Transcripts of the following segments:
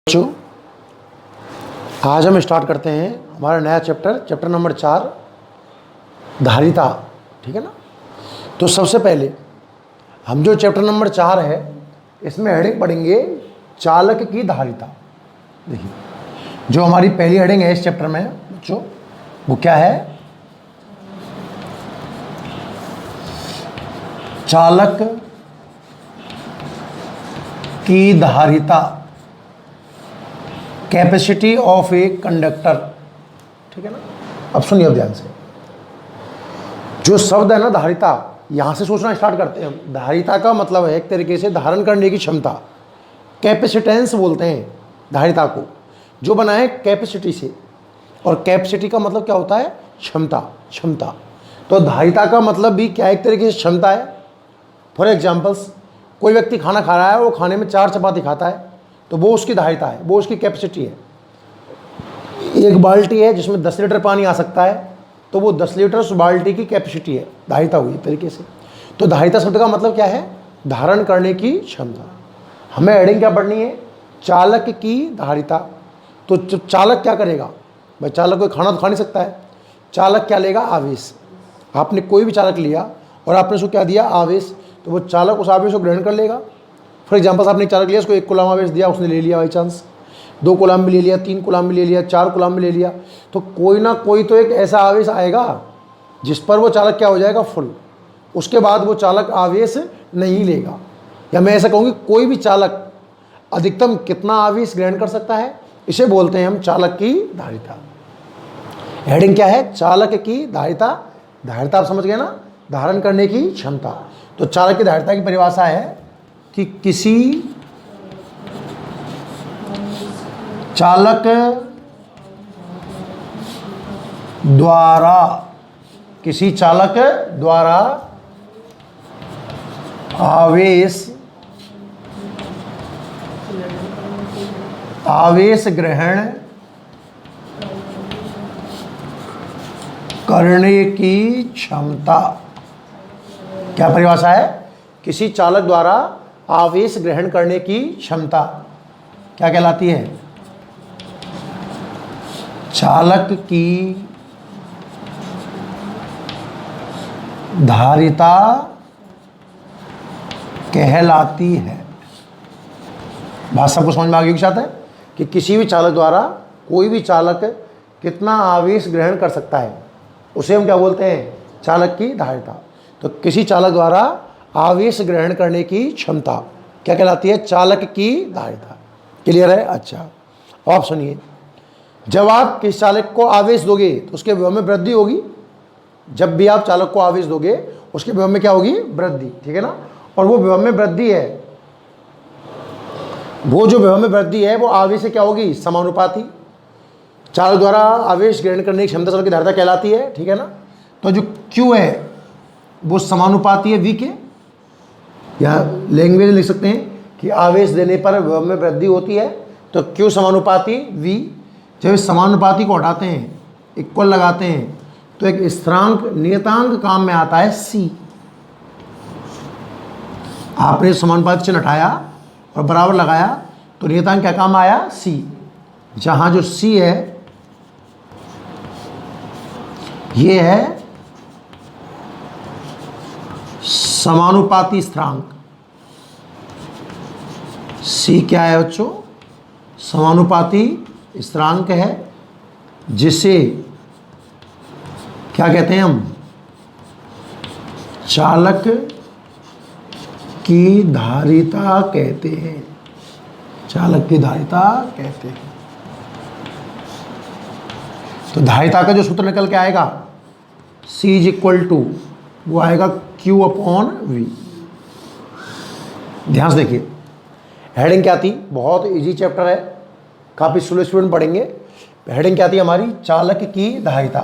बच्चों, आज हम स्टार्ट करते हैं हमारा नया चैप्टर नंबर 4 धारिता। ठीक है ना। तो सबसे पहले हम जो चैप्टर नंबर 4 है इसमें हेडिंग पढ़ेंगे चालक की धारिता। देखिए, जो हमारी पहली हेडिंग है इस चैप्टर में बच्चों वो क्या है? चालक की धारिता, कैपेसिटी ऑफ ए कंडक्टर। ठीक है ना। अब सुनिए ध्यान से, जो शब्द है ना धारिता, यहां से सोचना स्टार्ट करते हैं हम। धारिता का मतलब है एक तरीके से धारण करने की क्षमता, कैपेसिटेंस बोलते हैं धारिता को, जो बना है कैपेसिटी से। और कैपेसिटी का मतलब क्या होता है? क्षमता। तो धारिता का मतलब भी क्या, एक तरीके से क्षमता है। फॉर एग्जाम्पल्स, कोई व्यक्ति खाना खा रहा है, वो खाने में 4 चपाती खाता है, तो वो उसकी धारिता है, वो उसकी कैपेसिटी है। एक बाल्टी है जिसमें 10 लीटर पानी आ सकता है, तो वो 10 लीटर उस बाल्टी की कैपेसिटी है, धारिता हुई तरीके से। तो धारिता शब्द का मतलब क्या है? धारण करने की क्षमता। हमें हेडिंग क्या पढ़नी है? चालक की धारिता। तो चालक क्या करेगा भाई? चालक कोई खाना तो खा नहीं सकता है। चालक क्या लेगा? आवेश। आपने कोई भी चालक लिया और आपने उसको क्या दिया? आवेश। तो वो चालक उस आवेश को ग्रहण कर लेगा। फॉर एग्जाम्पल, आपने चालक लिया, उसको 1 कूलम आवेश दिया, उसने ले लिया बाई चांस, 2 कूलम भी ले लिया, 3 कूलम भी ले लिया, 4 कूलम भी ले लिया, तो कोई ना कोई तो एक ऐसा आवेश आएगा जिस पर वो चालक क्या हो जाएगा? फुल। उसके बाद वो चालक आवेश नहीं लेगा। या मैं ऐसा कहूँगी, कोई भी चालक अधिकतम कितना आवेश ग्रहण कर सकता है, इसे बोलते हैं हम चालक की धारिता। हेडिंग क्या है? चालक की धारिता। धारिता आप समझ गए ना, धारण करने की क्षमता। तो चालक की धारिता की परिभाषा है कि किसी चालक द्वारा आवेश ग्रहण करने की क्षमता। क्या परिभाषा है? किसी चालक द्वारा आवेश ग्रहण करने की क्षमता क्या कहलाती है? चालक की धारिता कहलाती है। बात सबको समझ में आ गई के साथ है कि किसी भी चालक द्वारा कोई भी चालक कितना आवेश ग्रहण कर सकता है, उसे हम क्या बोलते हैं? चालक की धारिता। तो किसी चालक द्वारा आवेश ग्रहण करने की क्षमता क्या कहलाती है? चालक की धारिता। क्लियर है? अच्छा, अब सुनिए, जब आप किसी चालक को आवेश दोगे तो उसके विभव में वृद्धि होगी। जब भी आप चालक को आवेश दोगे उसके विभव में क्या होगी? वृद्धि। ठीक है ना। और वो विभव में वृद्धि है, वो जो विभव में वृद्धि है वो आवेश से क्या होगी? समानुपाती। चालक द्वारा आवेश ग्रहण करने की क्षमता चालक की धारिता कहलाती है। ठीक है ना। तो जो Q है वो समानुपाती है V के, या लैंग्वेज लिख सकते हैं कि आवेश देने पर विभव में वृद्धि होती है, तो Q समानुपाती V। जब इस समानुपाती को हटाते हैं, इक्वल लगाते हैं, तो एक स्थिरांक नियतांक काम में आता है C। आपने समानुपाती चिन्ह हटाया और बराबर लगाया तो नियतांक क्या काम आया? C। जहां जो C है ये है समानुपाती स्थिरांक। C क्या है बच्चों? समानुपाती स्थिरांक है, जिसे क्या कहते हैं हम? चालक की धारिता कहते हैं। चालक की धारिता कहते हैं। तो धारिता का जो सूत्र निकल के आएगा C इज इक्वल टू, वो आएगा Q अपॉन V। ध्यान से देखिए, हेडिंग क्या थी? बहुत इजी चैप्टर है, काफ़ी स्लो स्टूडेंट पढ़ेंगे। हेडिंग क्या थी हमारी? चालक की धारिता,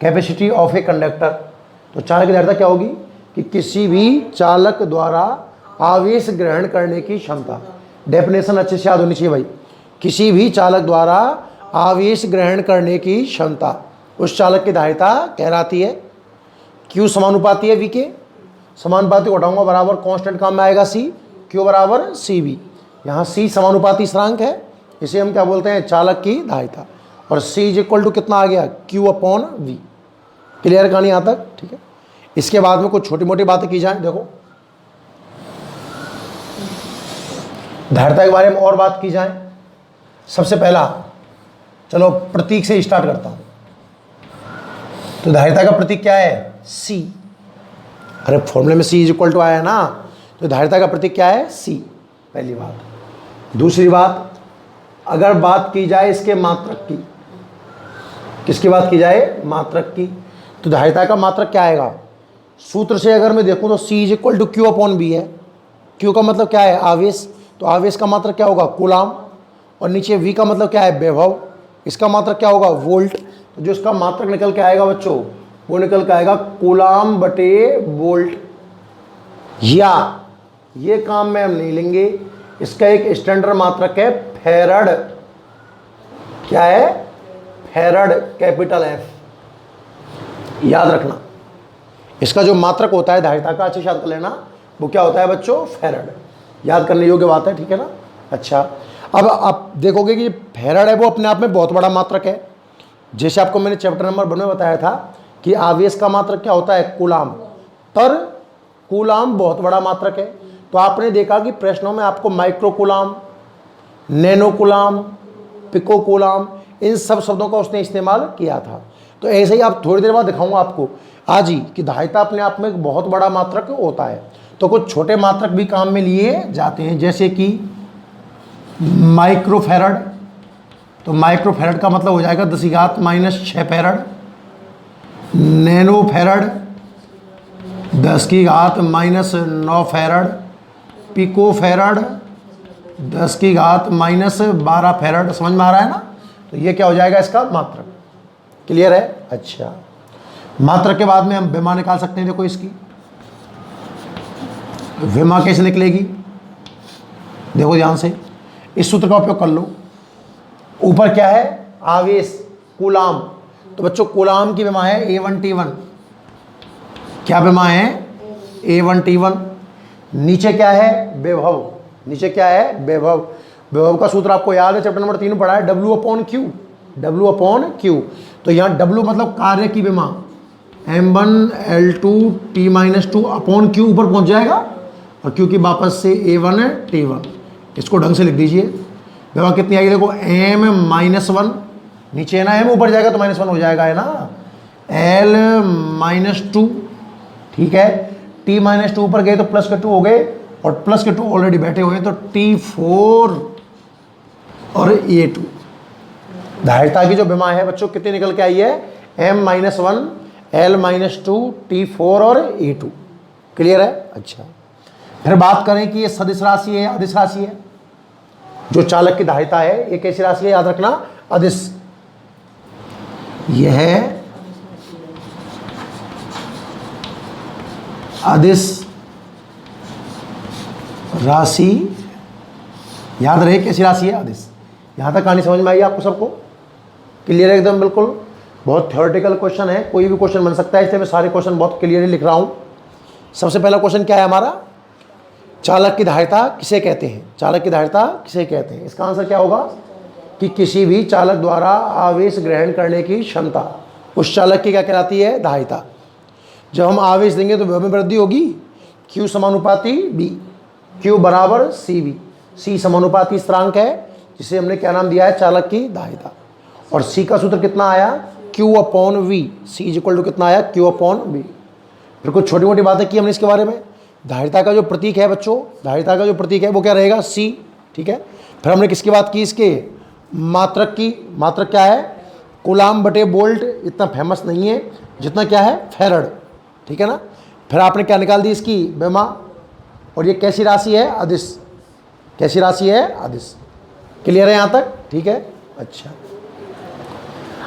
कैपेसिटी ऑफ ए कंडक्टर। तो चालक की धारिता क्या होगी? कि किसी भी चालक द्वारा आवेश ग्रहण करने की क्षमता। डेफिनेशन अच्छे से याद होनी चाहिए भाई। किसी भी चालक द्वारा आवेश ग्रहण करने की क्षमता उस चालक की धारिता कहलाती है। Q समानुपाती है V के, समानुपाती को हटाऊंगा बराबर कांस्टेंट काम में आएगा C, Q बराबर CV। यहाँ C समानुपाती स्थिरांक है इसे हम क्या बोलते हैं, चालक की धारिता। और C इज इक्वल टू कितना आ गया, Q अपॉन V। क्लियर कहानी यहाँ तक, ठीक है। इसके बाद में कुछ छोटी मोटी बातें की जाए। देखो धारिता के बारे में और बात की जाए। सबसे पहला चलो प्रतीक से स्टार्ट करता हूं। तो धारिता का प्रतीक क्या है, C। अरे फॉर्मूले में C इज इक्वल टू आया ना, तो धारिता का प्रतीक क्या है, C, पहली बात। दूसरी बात, अगर बात की जाए इसके मात्रक की, किसकी बात की जाए, मात्रक की, तो धारिता का मात्रक क्या आएगा, सूत्र से अगर मैं देखूं तो C is equal to Q upon B है। Q का मतलब क्या है, आवेश, तो आवेश का मात्रक क्या होगा, कूलाम। और नीचे V का मतलब क्या है, विभव, इसका मात्रक क्या होगा, वोल्ट। तो जो इसका मात्रक निकल के आएगा बच्चों, वो निकल के आएगा कूलाम बटे वोल्ट। या ये काम में हम नहीं लेंगे, इसका एक स्टैंडर्ड मात्रक है फैरड। क्या है, फैरड, कैपिटल F। याद रखना, इसका जो मात्रक होता है धारिता का, अच्छे से याद कर लेना, वो क्या होता है बच्चों, फैरड। याद करने योग्य बात है, ठीक है ना। अच्छा, अब आप देखोगे कि फैरड है वो अपने आप में बहुत बड़ा मात्रक है। जैसे आपको मैंने चैप्टर नंबर 1 में बताया था कि आवेश का मात्रक क्या होता है, कूलाम, पर कूलाम बहुत बड़ा मात्रक है। तो आपने देखा कि प्रश्नों में आपको micro coulomb, nano coulomb, pico coulomb, इन सब शब्दों का उसने इस्तेमाल किया था। तो ऐसे ही आप थोड़ी देर बाद दिखाऊंगा आपको आज ही कि धारिता अपने आप में एक बहुत बड़ा मात्रक होता है। तो कुछ छोटे मात्रक भी काम में लिए जाते हैं, जैसे कि माइक्रोफैरड। तो माइक्रोफैरड का मतलब हो जाएगा 10⁻⁻⁶ farad. Nanofarad 10⁻⁻⁹ farad. Picofarad 10⁻⁻12 farad. समझ में आ रहा है ना। तो ये क्या हो जाएगा, इसका मात्रक। क्लियर है। अच्छा, मात्रक के बाद में हम विमा निकाल सकते हैं। देखो इसकी विमा कैसे निकलेगी, देखो ध्यान से, इस सूत्र का उपयोग कर लो। ऊपर क्या है, आवेश, कूलाम। तो बच्चों कूलाम की विमा है A1T1। क्या विमा है, A1T1। नीचे क्या है, विभव। नीचे क्या है, विभव। विभव का सूत्र आपको याद है, चैप्टर नंबर 3 में पढ़ा है, W upon Q। W upon Q। तो यहाँ W मतलब कार्य की विमा, M1L2T-2 अपॉन Q ऊपर पहुंच जाएगा, और Q की वापस से A1T1। इसको ढंग से लिख दीजिए। विमा कितनी आएगी, देखो M-1, नीचे है ना M, ऊपर जाएगा तो -1 हो जाएगा, है ना, L-2, ठीक है। T-2 ऊपर गए तो प्लस के 2 हो गए, और प्लस के 2 ऑलरेडी बैठे हुए, तो T4 और A2। धारिता की जो विमा है बच्चों कितनी निकल के आई है, M-1, L-2, T4 और A2। क्लियर है। अच्छा, फिर बात करें कि ये सदिश राशि है, अदिश राशि है। जो चालक की धारिता है ये कैसी राशि है, याद रखना, अदिश। यह है अदिश राशि, याद रहे कैसी राशि है, अदिश। यहां तक कहानी समझ में आई आपको सबको, क्लियर है एकदम, बिल्कुल। बहुत थ्योरेटिकल क्वेश्चन है, कोई भी क्वेश्चन बन सकता है, इसलिए मैं सारे क्वेश्चन बहुत क्लियरली लिख रहा हूं। सबसे पहला क्वेश्चन क्या है हमारा, चालक की धारिता किसे कहते हैं। चालक की धारिता किसे कहते हैं, इसका आंसर क्या होगा कि किसी भी चालक द्वारा आवेश ग्रहण करने की क्षमता, उस चालक की क्या कहलाती है, धारिता। जब हम आवेश देंगे तो विभव में वृद्धि होगी, Q समानुपाती B, Q बराबर CV। C समानुपाती स्थिरांक है, जिसे हमने क्या नाम दिया है, चालक की धारिता। और C का सूत्र कितना आया, Q upon V। C is equal to कितना आया, Q अपॉन V। फिर कुछ छोटी मोटी बातें की हमने इसके बारे में। धारिता का जो प्रतीक है बच्चों, धारिता का जो प्रतीक है वो क्या रहेगा, C, ठीक है। फिर हमने किसकी बात की, इसके मात्रक की। मात्रक क्या है, कूलाम बटे वोल्ट। इतना फेमस नहीं है जितना क्या है, फैरड, ठीक है ना। फिर आपने क्या निकाल दी, इसकी विमा। और ये कैसी राशि है, अदिश। कैसी राशि है, अदिश। क्लियर है यहाँ तक, ठीक है। अच्छा,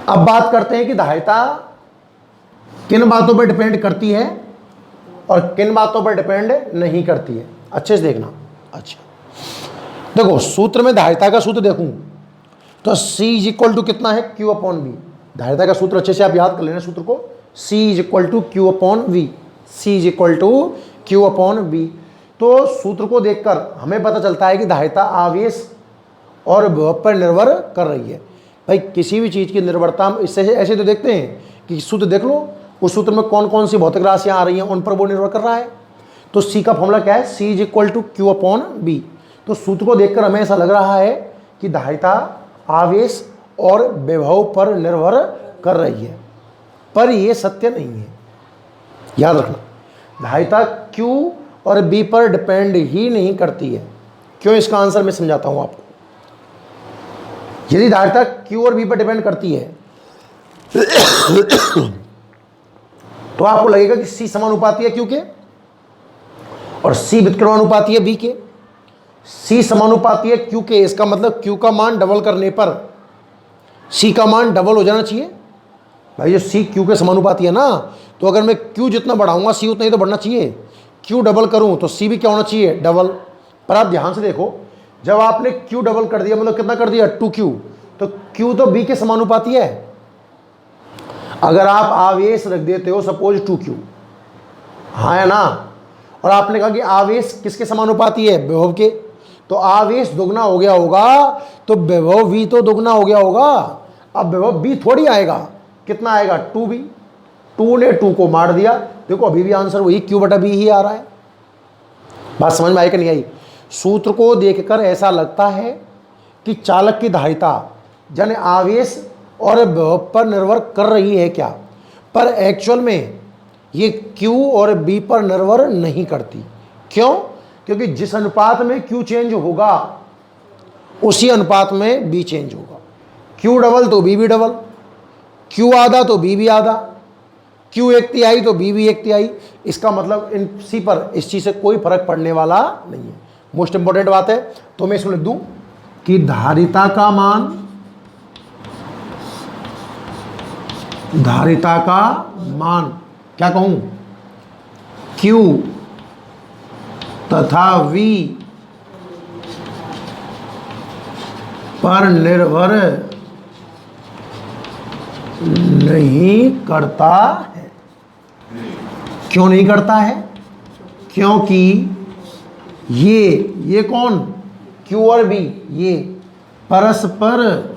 अब बात करते हैं कि धारिता किन बातों पर डिपेंड करती है और किन बातों पर डिपेंड नहीं करती है। अच्छे से देखना। अच्छा, देखो सूत्र में धारिता का सूत्र देखूं तो C इज इक्वल टू कितना है, Q अपॉन V। धारिता का सूत्र अच्छे से आप याद कर लेना सूत्र को, C is equal to Q upon V। C is equal to Q upon V। तो सूत्र को देखकर हमें पता चलता है कि धारिता आवेश और विभव पर निर्भर कर रही है। भाई किसी भी चीज़ की निर्भरता हम इससे ऐसे तो देखते हैं कि सूत्र देख लो, उस सूत्र में कौन कौन सी भौतिक राशियाँ आ रही हैं, उन पर वो निर्भर कर रहा है। तो सी का फॉर्मूला क्या है, C is equal to Q upon B. तो सूत्र को देखकर हमें ऐसा लग रहा है कि धारिता आवेश और विभव पर निर्भर कर रही है, पर यह सत्य नहीं है। याद रखना, धारिता क्यू और बी पर डिपेंड ही नहीं करती है। क्यों, इसका आंसर मैं समझाता हूं आपको। यदि धारिता क्यू और बी पर डिपेंड करती है तो आपको लगेगा कि सी समानुपाती है क्यू के और सी व्युत्क्रमानुपाती है बी के। सी समानुपाती है क्यू के, इसका मतलब क्यू का मान डबल करने पर सी का मान डबल हो जाना चाहिए। भाई जो सी क्यू के समानुपाती है ना, तो अगर मैं क्यू जितना बढ़ाऊंगा सी उतना ही तो बढ़ना चाहिए। क्यू डबल करूं तो सी भी क्या होना चाहिए, डबल। पर आप ध्यान से देखो, जब आपने क्यू डबल कर दिया मतलब कितना कर दिया, 2q, तो क्यू तो बी के समानुपाती है। अगर आप आवेश रख देते हो सपोज 2q, हाँ है ना, और आपने कहा कि आवेश किसके समानुपाती है, विभव के, तो आवेश दुगना हो गया होगा तो विभव भी तो दुगना हो गया होगा। अब विभव भी थोड़ी आएगा, कितना आएगा, 2b। 2 ने 2 को मार दिया, देखो अभी भी आंसर वही q बटा b ही आ रहा है। बात समझ में आई कि नहीं आई। सूत्र को देखकर ऐसा लगता है कि चालक की धारिता यानी आवेश और विभव पर निर्भर कर रही है क्या, पर एक्चुअल में ये q और b पर निर्भर नहीं करती। क्यों, क्योंकि जिस अनुपात में q चेंज होगा उसी अनुपात में b चेंज होगा। q डबल तो b भी डबल, q आधा तो b भी आधा, q 1/3 तो b भी 1/3। इसका मतलब इन सी पर इस चीज़ से कोई फर्क पड़ने वाला नहीं है। मोस्ट इंपॉर्टेंट बात है, तो मैं इसको लिख दूं कि धारिता का मान क्या कहूं, Q तथा V पर निर्भर नहीं करता है। क्यों नहीं करता है, क्योंकि ये कौन, Q और B, ये परस्पर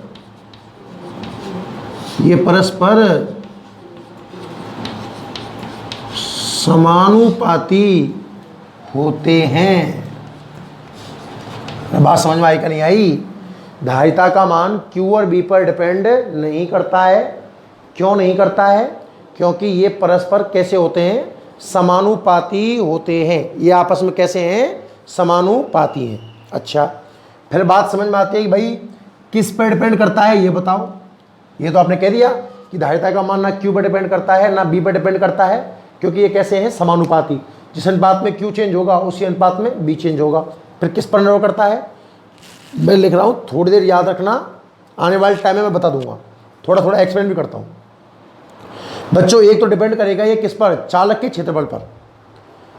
समानुपाती होते हैं। बात समझ में आई कि नहीं आई। धारिता का मान Q और B पर डिपेंड नहीं करता है। क्यों नहीं करता है, क्योंकि ये परस्पर कैसे होते हैं, समानुपाती होते हैं। ये आपस में कैसे हैं, समानुपाती हैं। अच्छा, फिर बात समझ में आती है कि भाई किस पर डिपेंड करता है, ये बताओ। ये तो आपने कह दिया कि धारिता का मान ना Q पर डिपेंड करता है ना B पर डिपेंड करता है, क्योंकि ये कैसे हैं, समानुपाती। जिस अनुपात में Q चेंज होगा उसी अनुपात में B चेंज होगा। फिर किस पर निर्भर करता है, मैं लिख रहा हूँ, थोड़ी देर याद रखना, आने वाले टाइम में मैं बता दूंगा, थोड़ा थोड़ा एक्सप्लेन भी करता हूँ। बच्चों एक तो डिपेंड करेगा ये किस पर, चालक के क्षेत्रफल पर।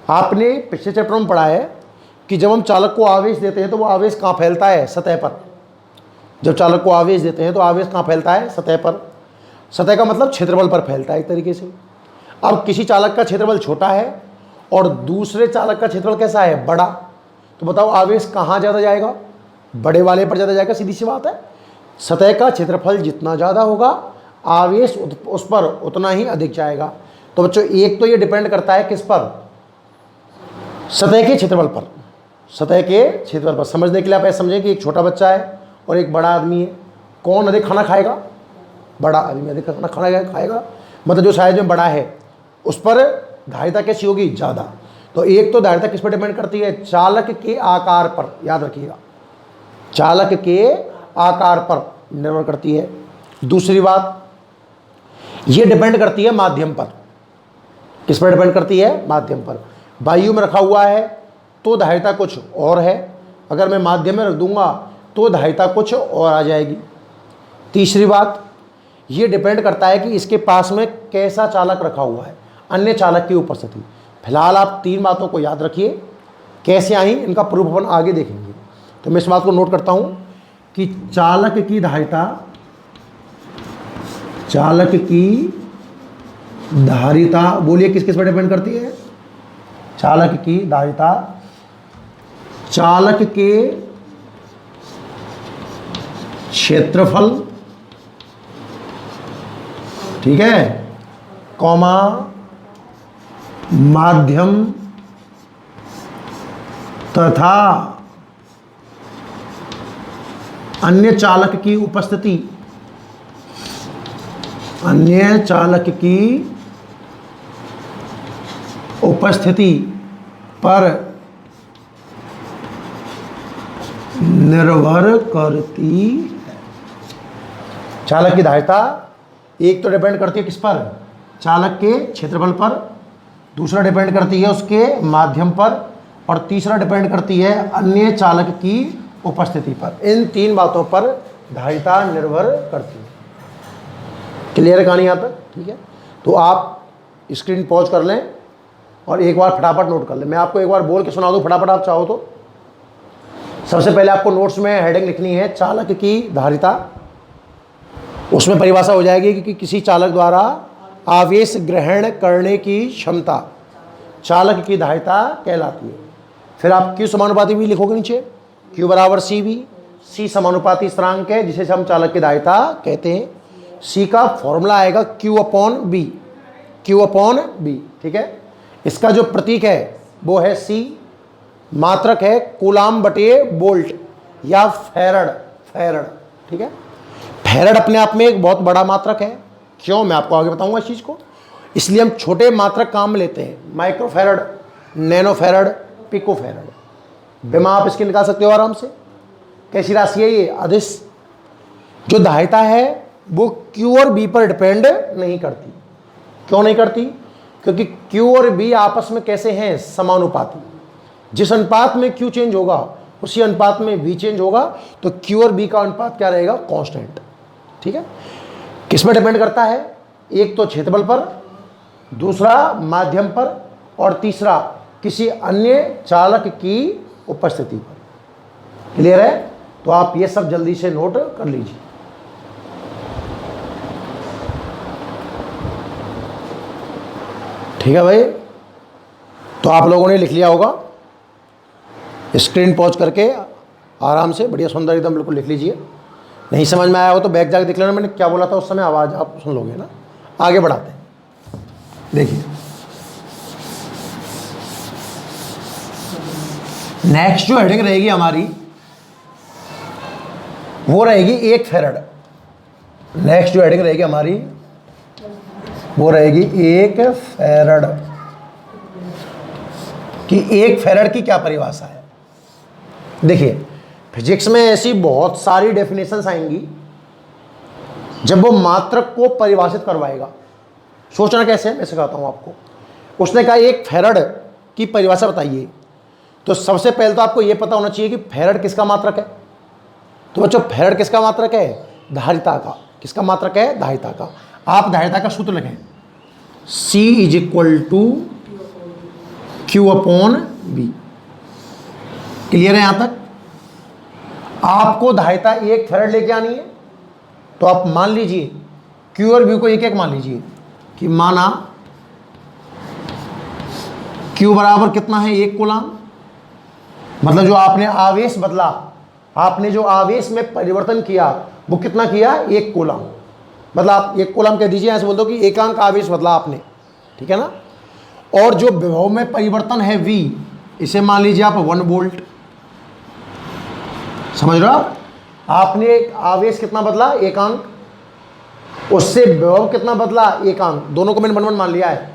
आपने पिछले चैप्टर में पढ़ा है कि जब हम चालक को आवेश देते हैं तो वो आवेश कहाँ फैलता है, सतह पर। जब चालक को आवेश देते हैं तो आवेश कहाँ फैलता है, सतह पर। सतह का मतलब क्षेत्रफल पर फैलता है एक तरीके से। अब किसी चालक का क्षेत्रफल छोटा है और दूसरे चालक का क्षेत्रफल कैसा है, बड़ा, तो बताओ आवेश कहाँ ज़्यादा जाएगा, बड़े वाले पर ज़्यादा जाएगा। सीधी सी बात है, सतह का क्षेत्रफल जितना ज़्यादा होगा आवेश उस पर उतना ही अधिक जाएगा। तो बच्चों एक तो ये डिपेंड करता है किस पर, सतह के क्षेत्रफल पर। सतह के क्षेत्रफल पर समझने के लिए आप ऐसे समझें कि एक छोटा बच्चा है और एक बड़ा आदमी है, कौन अधिक खाना खाएगा, बड़ा आदमी अधिक खाना खाएगा। मतलब जो साइज में बड़ा है उस पर धारिता कैसी होगी, ज़्यादा। तो एक तो धारिता किस पर डिपेंड करती है, चालक के आकार पर। याद रखिएगा, चालक के आकार पर निर्भर करती है। दूसरी बात, ये डिपेंड करती है माध्यम पर। किस पर डिपेंड करती है, माध्यम पर। वायु में रखा हुआ है तो धारिता कुछ और है, अगर मैं माध्यम में रख दूंगा तो धारिता कुछ और आ जाएगी। तीसरी बात, ये डिपेंड करता है कि इसके पास में कैसा चालक रखा हुआ है, अन्य चालक की उपस्थिति। फिलहाल आप 3 बातों को याद रखिए, कैसे आई इनका प्रूफ अपन आगे देखेंगे। तो मैं इस बात को नोट करता हूं कि चालक की धारिता बोलिए किस किस पर डिपेंड करती है, चालक की धारिता चालक के क्षेत्रफल, ठीक है, कॉमा माध्यम तथा अन्य चालक की उपस्थिति, अन्य चालक की उपस्थिति पर निर्भर करती है। चालक की धारिता एक तो डिपेंड करती है किस पर, चालक के क्षेत्रफल पर, दूसरा डिपेंड करती है उसके माध्यम पर, और तीसरा डिपेंड करती है अन्य चालक की उपस्थिति पर। इन तीन बातों पर धारिता निर्भर करती है। क्लियर है कहानी यहाँ तक? ठीक है, तो आप स्क्रीन पॉज कर लें और एक बार फटाफट नोट कर लें। मैं आपको एक बार बोल के सुना दूं फटाफट, आप चाहो तो। सबसे पहले आपको नोट्स में हेडिंग लिखनी है चालक की धारिता। उसमें परिभाषा हो जाएगी कि किसी चालक द्वारा आवेश ग्रहण करने की क्षमता चालक की धारिता कहलाती है। फिर आप Q समानुपाती भी लिखोगे नीचे, Q बराबर CV। C समानुपाती स्थिरांक है जिसे हम चालक की धारिता कहते हैं। C का फॉर्मूला आएगा Q upon B, Q upon B, ठीक है। इसका जो प्रतीक है वो है C। मात्रक है कूलाम बटे बोल्ट या फैरड, फैरड, ठीक है। फैरड अपने आप में एक बहुत बड़ा मात्रक है। क्यों, मैं आपको आगे बताऊंगा इस चीज़ को। इसलिए हम छोटे मात्रक काम में लेते हैं, माइक्रोफैरड, नैनोफैरड, पिकोफैरड। बिमा आप इसके निकाल सकते हो आराम से। कैसी राशि है ये? अदिश। जो धारिता है वो Q और B पर डिपेंड नहीं करती। क्यों नहीं करती? क्योंकि Q और B आपस में कैसे हैं? समानुपाती। जिस अनुपात में Q चेंज होगा उसी अनुपात में V चेंज होगा, तो Q और B का अनुपात क्या रहेगा? कांस्टेंट, ठीक है। किस पर डिपेंड करता है? एक तो क्षेत्रफल पर, दूसरा माध्यम पर, और तीसरा किसी अन्य चालक की उपस्थिति पर। क्लियर है? तो आप ये सब जल्दी से नोट कर लीजिए। ठीक है भाई, तो आप लोगों ने लिख लिया होगा। स्क्रीन पॉज करके आराम से बढ़िया सुंदर एकदम बिल्कुल लिख लीजिए। नहीं समझ में आया हो तो बैक जाके देख लेना मैंने क्या बोला था उस समय, आवाज़ आप सुन लोगे ना। आगे बढ़ाते हैं, देखिए नेक्स्ट जो हेडिंग रहेगी हमारी वो रहेगी 1 फैरड। नेक्स्ट जो हेडिंग रहेगी हमारी वो रहेगी 1 फैरड कि 1 फैरड की क्या परिभाषा है। देखिए फिजिक्स में ऐसी बहुत सारी डेफिनेशंस आएंगी जब वो मात्रक को परिभाषित करवाएगा। सोचना कैसे है मैं सिखाता हूं आपको। उसने कहा 1 फैरड की परिभाषा बताइए, तो सबसे पहले तो आपको यह पता होना चाहिए कि फैरड किसका मात्रक है। तो बच्चों फैरड किसका मात्रक है? धारिता का। किसका मात्रक है? धारिता का। आप धारिता का सूत्र लिखें, C is equal to Q upon B। Clear है यहां तक? आपको धारिता 1 फैरड लेके आनी है, तो आप मान लीजिए Q और B को एक एक मान लीजिए कि माना Q बराबर कितना है? 1 कूलाम। मतलब जो आपने आवेश बदला, आपने जो आवेश में परिवर्तन किया वो कितना किया? 1 कूलाम। मतलब आप 1 कूलाम कह दीजिए, ऐसे बोल दो कि एकांक आवेश बदला आपने, ठीक है ना। और जो विभव में परिवर्तन है V, इसे मान लीजिए आप 1 वोल्ट। समझ रहे हो आप? आपने एक आवेश कितना बदला? एकांक। उससे विभव कितना बदला? एकांक। दोनों को मैंने 1 1 मान लिया है।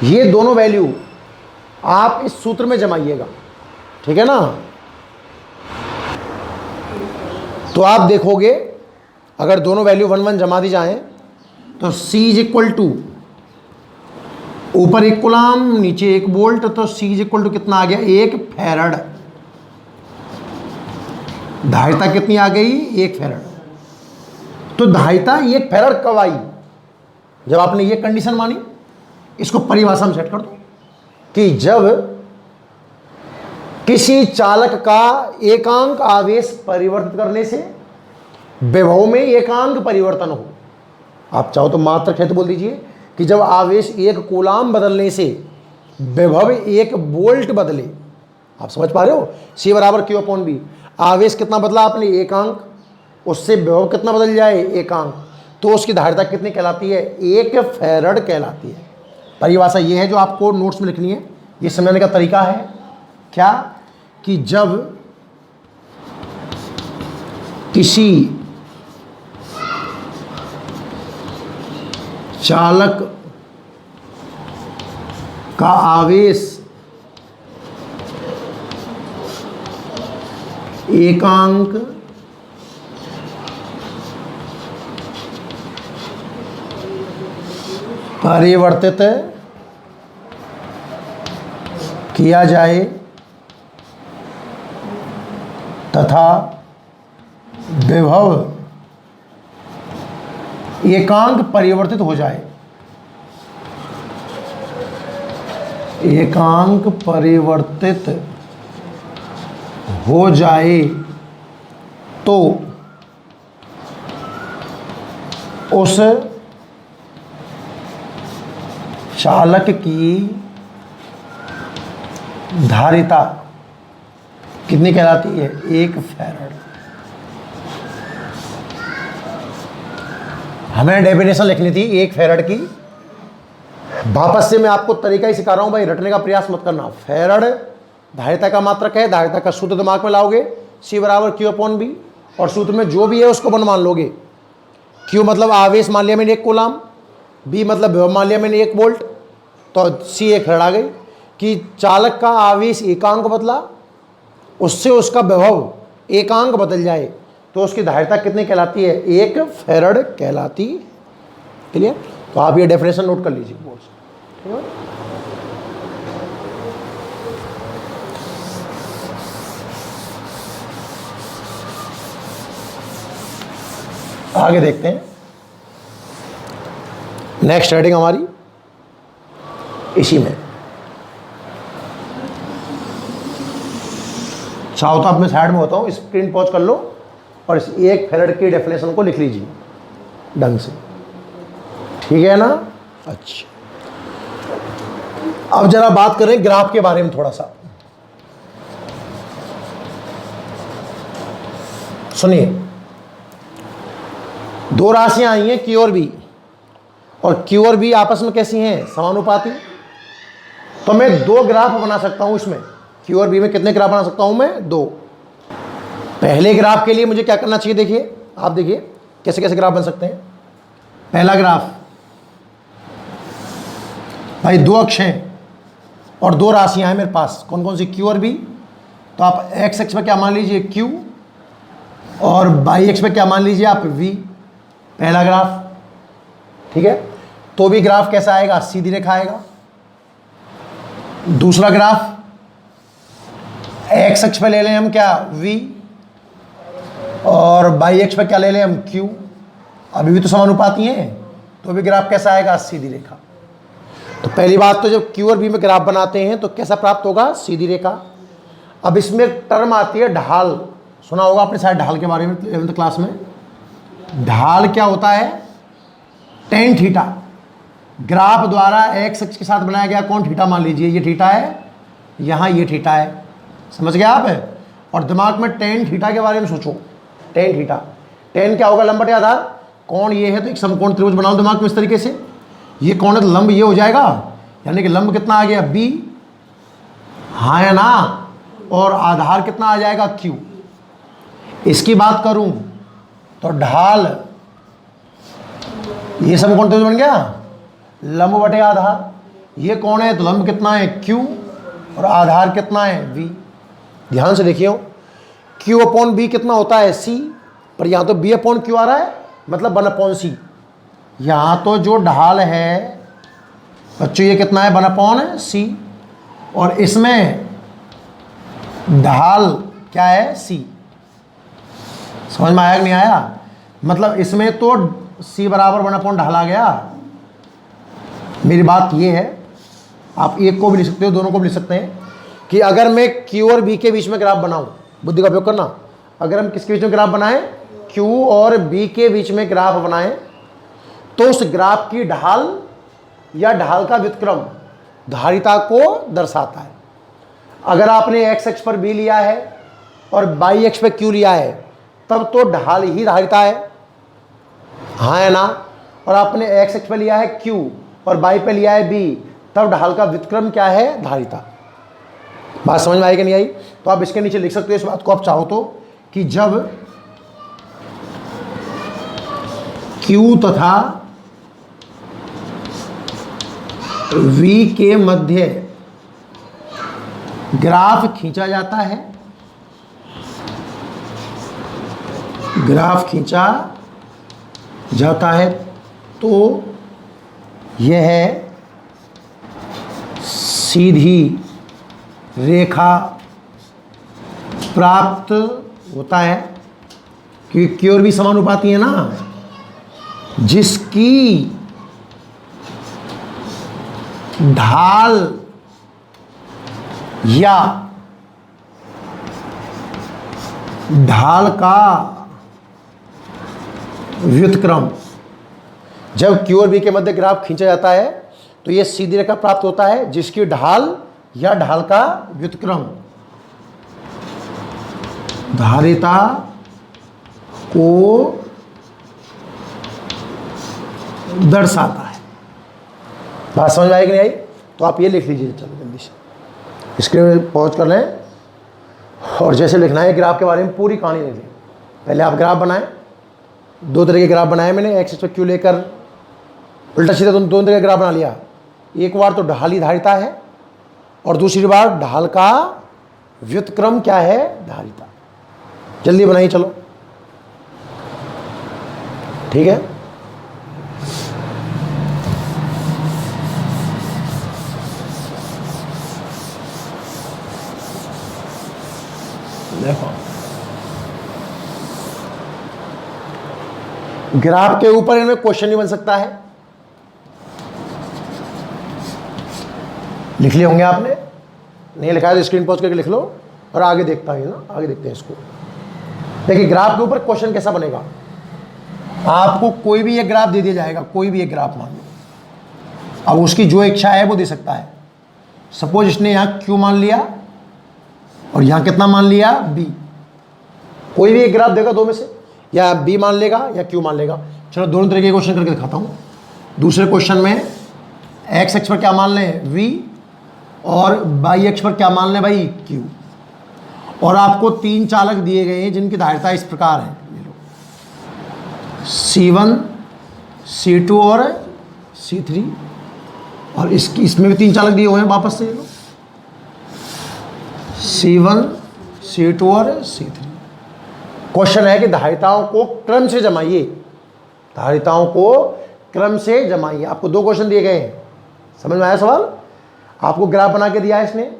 ये दोनों वैल्यू आप इस सूत्र में जमाइएगा, ठीक है ना। तो आप देखोगे अगर दोनों वैल्यू 1 1 जमा दी जाए तो C इज इक्वल टू ऊपर 1 कूलाम नीचे 1 वोल्ट, तो C इज इक्वल टू कितना आ गया? 1 फैरड। धारिता कितनी आ गई? 1 फैरड। तो धारिता 1 फैरड कब आई? जब आपने ये कंडीशन मानी। इसको परिभाषा में सेट कर दो कि जब किसी चालक का एकांक आवेश परिवर्तित करने से विभव में एकांक परिवर्तन हो। आप चाहो तो मात्रक है तो बोल दीजिए कि जब आवेश 1 कूलाम बदलने से विभव 1 वोल्ट बदले। आप समझ पा रहे हो? C बराबर Q अपॉन B। आवेश कितना बदला आपने? एकांक। उससे विभव कितना बदल जाए, एकांक, तो उसकी धारिता कितनी कहलाती है, 1 फैरड कहलाती है। परिभाषा ये है जो आपको नोट्स में लिखनी है। ये समझने का तरीका है क्या, कि जब किसी चालक का आवेश एकांक परिवर्तित किया जाए तथा विभव एकांक परिवर्तित हो जाए, एकांक परिवर्तित हो जाए तो उस चालक की धारिता कितनी कहलाती है, 1 फैरड। हमें डेफिनेशन लिखनी थी 1 फैरड की। वापस से मैं आपको तरीका ही सिखा रहा हूं भाई, रटने का प्रयास मत करना। फैरड धारिता का मात्रक है, धारिता का सूत्र दिमाग में लाओगे, C बराबर Q/B, और सूत्र में जो भी है उसको वन मान लोगे। Q मतलब आवेश मान लिया मैंने 1 कूलाम, B मतलब विभव मान लिया मैंने 1 वोल्ट, तो C 1 फैरड आ गई। कि चालक का आवेश एकांक बदला, उससे उसका विभव एकांक बदल जाए तो उसकी धारिता कितनी कहलाती है, 1 फैरड कहलाती। क्लियर? तो आप ये डेफिनेशन नोट कर लीजिए बोर्ड से, ठीक है? आगे देखते हैं। नेक्स्ट हेडिंग हमारी इसी में, चाहो तो आप मैं साइड में होता हूँ, स्क्रीन पॉज कर लो और इस 1 फैरड की डेफिनेशन को लिख लीजिए ढंग से, ठीक है ना। अच्छा, अब जरा बात करें ग्राफ के बारे में थोड़ा सा। सुनिए, 2 राशियां आई हैं Q और B, और Q और B आपस में कैसी हैं, समानुपाती। तो मैं 2 ग्राफ बना सकता हूं इसमें। Q और B में कितने ग्राफ बना सकता हूं मैं, 2। पहले ग्राफ के लिए मुझे क्या करना चाहिए, देखिए आप, देखिए कैसे कैसे ग्राफ बन सकते हैं। पहला ग्राफ भाई, 2 अक्ष हैं और 2 राशियां हैं मेरे पास, कौन कौन सी, Q और B। तो आप x अक्ष पे क्या मान लीजिए, Q, और y अक्ष पे क्या मान लीजिए आप, V। पहला ग्राफ, ठीक है। तो भी ग्राफ कैसा आएगा, सीधी रेखा आएगा। दूसरा ग्राफ, x अक्ष पे ले लें हम क्या, V, और y अक्ष पे क्या ले लें हम, Q। अभी भी तो समानुपाती हैं, तो भी ग्राफ कैसा आएगा, सीधी रेखा। तो पहली बात तो जब Q और B में ग्राफ बनाते हैं तो कैसा प्राप्त होगा, सीधी रेखा। अब इसमें एक टर्म आती है ढाल, सुना होगा आपने शायद ढाल के बारे में 11th क्लास में। ढाल क्या होता है, tan थीटा। ग्राफ द्वारा x अक्ष के साथ बनाया गया कौन, थीटा मान लीजिए, ये थीटा है, यहाँ ये थीटा है, समझ गए आप। और दिमाग में tan थीटा के बारे में सोचो, tan थीटा, tan क्या होगा, लंबवत आधार, कौन ये है तो एक समकोण त्रिभुज बनाओ दिमाग में इस तरीके से, ये कौन है तो लंब ये हो जाएगा, यानी कि लंब कितना आ गया, B, हाँ या ना, और आधार कितना आ जाएगा, Q। इसकी बात करूं तो ढाल, ये समकोण त्रिभुज बन गया, लंब बटे आधार, ये कौन है तो लंब कितना है, Q, और आधार कितना है, V। ध्यान से देखिए, Q/B कितना होता है, C, पर यहाँ तो B/Q आ रहा है, मतलब 1/C। यहाँ तो जो ढाल है बच्चों ये कितना है, 1/C, और इसमें ढाल क्या है, C। समझ में आया कि नहीं आया, मतलब इसमें तो C बराबर 1/ढाल आ गया। मेरी बात ये है, आप एक को भी लिख सकते हो, दोनों को भी लिख सकते हैं, कि अगर मैं Q और B के बीच में ग्राफ बनाऊं, बुद्धि का उपयोग करना, अगर हम किसके बीच में ग्राफ बनाएं, Q और B के बीच में ग्राफ बनाएं, तो उस ग्राफ की ढाल या ढाल का व्युत्क्रम धारिता को दर्शाता है। अगर आपने x अक्ष पर B लिया है और y अक्ष पर Q लिया है, तब तो ढाल ही धारिता है, हाँ है ना। और आपने एक्स एक्स पे लिया है Q और बाई पे लिया है B, तब ढाल का व्युत्क्रम क्या है, धारिता। बात समझ में आई कि नहीं आई? तो आप इसके नीचे लिख सकते हो इस बात को आप चाहो तो, कि जब Q तथा V के मध्य ग्राफ खींचा जाता है, ग्राफ खींचा जाता है, तो यह सीधी रेखा प्राप्त होता है, क्योंकि Q और V समानुपाती है ना, जिसकी ढाल या ढाल का व्युत्क्रम, जब Q और V के मध्य ग्राफ खींचा जाता है तो यह सीधी रेखा प्राप्त होता है जिसकी ढाल या ढाल का व्युत्क्रम धारिता को दर्शाता है। बात समझ में आई कि नहीं आई? तो आप ये लिख लीजिए, चलो जल्दी से स्क्रीन में पॉज कर लें और जैसे लिखना है ग्राफ के बारे में पूरी कहानी लिख लें। पहले आप ग्राफ बनाएं, दो तरह के ग्राफ बनाए मैंने, एक्स एक्स पे क्यू लेकर उल्टा सीधा दोनों तरह का ग्राफ बना लिया। एक बार तो ढाल ही धारिता है और दूसरी बार ढाल का व्युत्क्रम क्या है, धारिता। जल्दी बनाइए चलो, ठीक है। देखो ग्राफ के ऊपर इनमें क्वेश्चन नहीं बन सकता है, लिख लिए होंगे आपने, नहीं लिखा है तो स्क्रीन पॉज करके लिख लो और आगे देखता है ना, आगे देखते हैं इसको। देखिए ग्राफ के ऊपर क्वेश्चन कैसा बनेगा, आपको कोई भी एक ग्राफ दे दिया जाएगा, कोई भी एक ग्राफ मान लो, अब उसकी जो इच्छा है वो दे सकता है। सपोज इसने यहाँ Q मान लिया और यहाँ कितना मान लिया, B। कोई भी एक ग्राफ देगा दो में से, या B मान लेगा या Q मान लेगा। चलो दोनों तरीके के क्वेश्चन करके दिखाता हूँ। दूसरे क्वेश्चन में एक्स एक्स पर क्या मान लें, V, और बाई एक्स पर क्या मान लें भाई, Q। और आपको तीन चालक दिए गए हैं जिनकी धारिता इस प्रकार है, C1, C2 और C3, और इसमें भी तीन चालक दिए हुए हैं वापस से, C1, C2 और C3। क्वेश्चन है कि धारिताओं को क्रम से जमाइए, धारिताओं को क्रम से जमाइए। आपको दो क्वेश्चन दिए गए हैं, समझ में आया सवाल? आपको ग्राफ बना के दिया है इसने,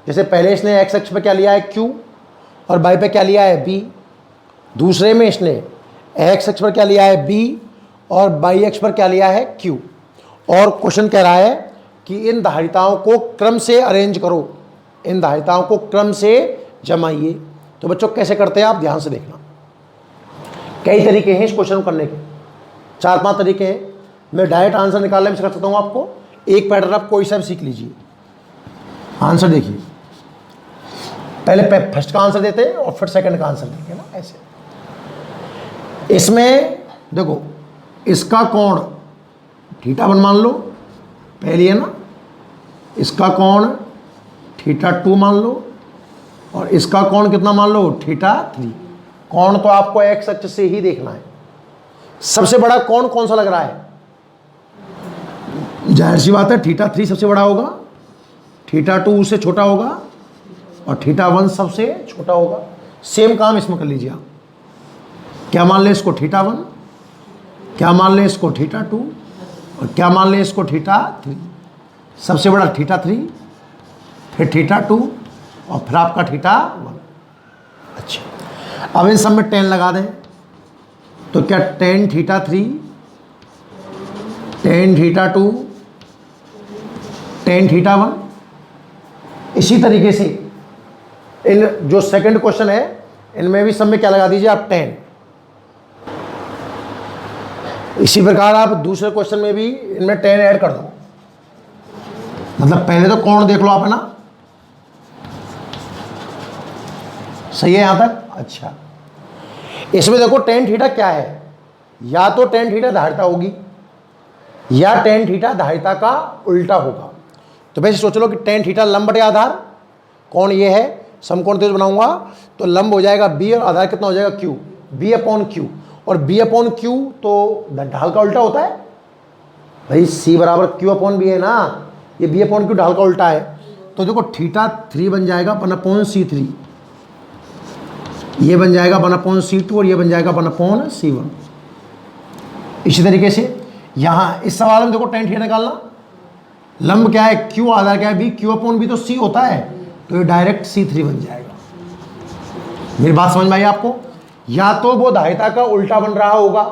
जैसे पहले इसने एक्स एक्स पे क्या लिया है, Q, और बाई पे क्या लिया है, B। दूसरे में इसने एक्स एक्स पर क्या लिया है, B, और बाई एक्स पर क्या लिया है, Q। और क्वेश्चन कह रहा है कि इन धारिताओं को क्रम से अरेंज करो, इन धारिताओं को क्रम से जमाइए। तो बच्चों कैसे करते हैं आप ध्यान से देखना। कई तरीके हैं इस क्वेश्चन को करने के, 4-5 तरीके हैं। मैं डायरेक्ट आंसर निकालने में सिखा सकता हूँ आपको, एक पैटर्न आप कोई सा भी सीख लीजिए। आंसर देखिए, पहले फर्स्ट का आंसर देते हैं और फिर सेकंड का आंसर देंगे ना, ऐसे। इसमें देखो इसका कोण θ1 मान लो, पहली है ना, इसका कोण θ2 मान लो, और इसका कोण कितना मान लो, θ3। कोण तो आपको एक्स अक्ष से ही देखना है। सबसे बड़ा कोण कौन सा लग रहा है, जाहिर सी बात है θ3 सबसे बड़ा होगा, θ2 उससे छोटा होगा और θ1 सबसे छोटा होगा। सेम काम इसमें कर लीजिए आप। क्या मान लें इसको, θ1, क्या मान लें इसको, θ2, और क्या मान लें इसको, θ3। सबसे बड़ा θ3, फिर θ2, और फिर आपका θ1। अच्छा, अब इन सब में tan लगा दें तो क्या tan θ3, tan θ2, tan θ1। इसी तरीके से इन जो सेकंड क्वेश्चन है इनमें भी सब में क्या लगा दीजिए आप, tan। इसी प्रकार आप दूसरे क्वेश्चन में भी इनमें tan ऐड कर दो। मतलब पहले तो कोण देख लो आप, है ना, सही है यहां तक। अच्छा, इसमें देखो टेन थीटा क्या है, या तो टेन थीटा धारिता होगी या टेन थीटा धारिता का उल्टा होगा। तो वैसे सोच लो कि टेन थीटा लंब बटे आधार, कौन ये है, समकोण त्रिभुज बनाऊंगा तो लंब हो जाएगा बी और आधार कितना हो जाएगा क्यू, बी अपॉन क्यू। और बी अपॉन क्यू तो ढाल का उल्टा होता है भाई, सी बराबर क्यू अपॉन बी है ना, ये बी अपॉन क्यू ढाल का उल्टा है। तो देखो थीटा 3 बन जाएगा 1/C3, ये बन जाएगा 1/C2 और ये बन जाएगा 1/C1। इसी तरीके से यहाँ इस सवाल में देखो टेन थीटा निकालना, लंब क्या है क्यू, आधार क्या है बी, क्यू अपॉन बी तो सी होता है, तो ये डायरेक्ट C3 बन जाएगा। मेरी बात समझ में आई आपको? या तो वो धारिता का उल्टा बन रहा होगा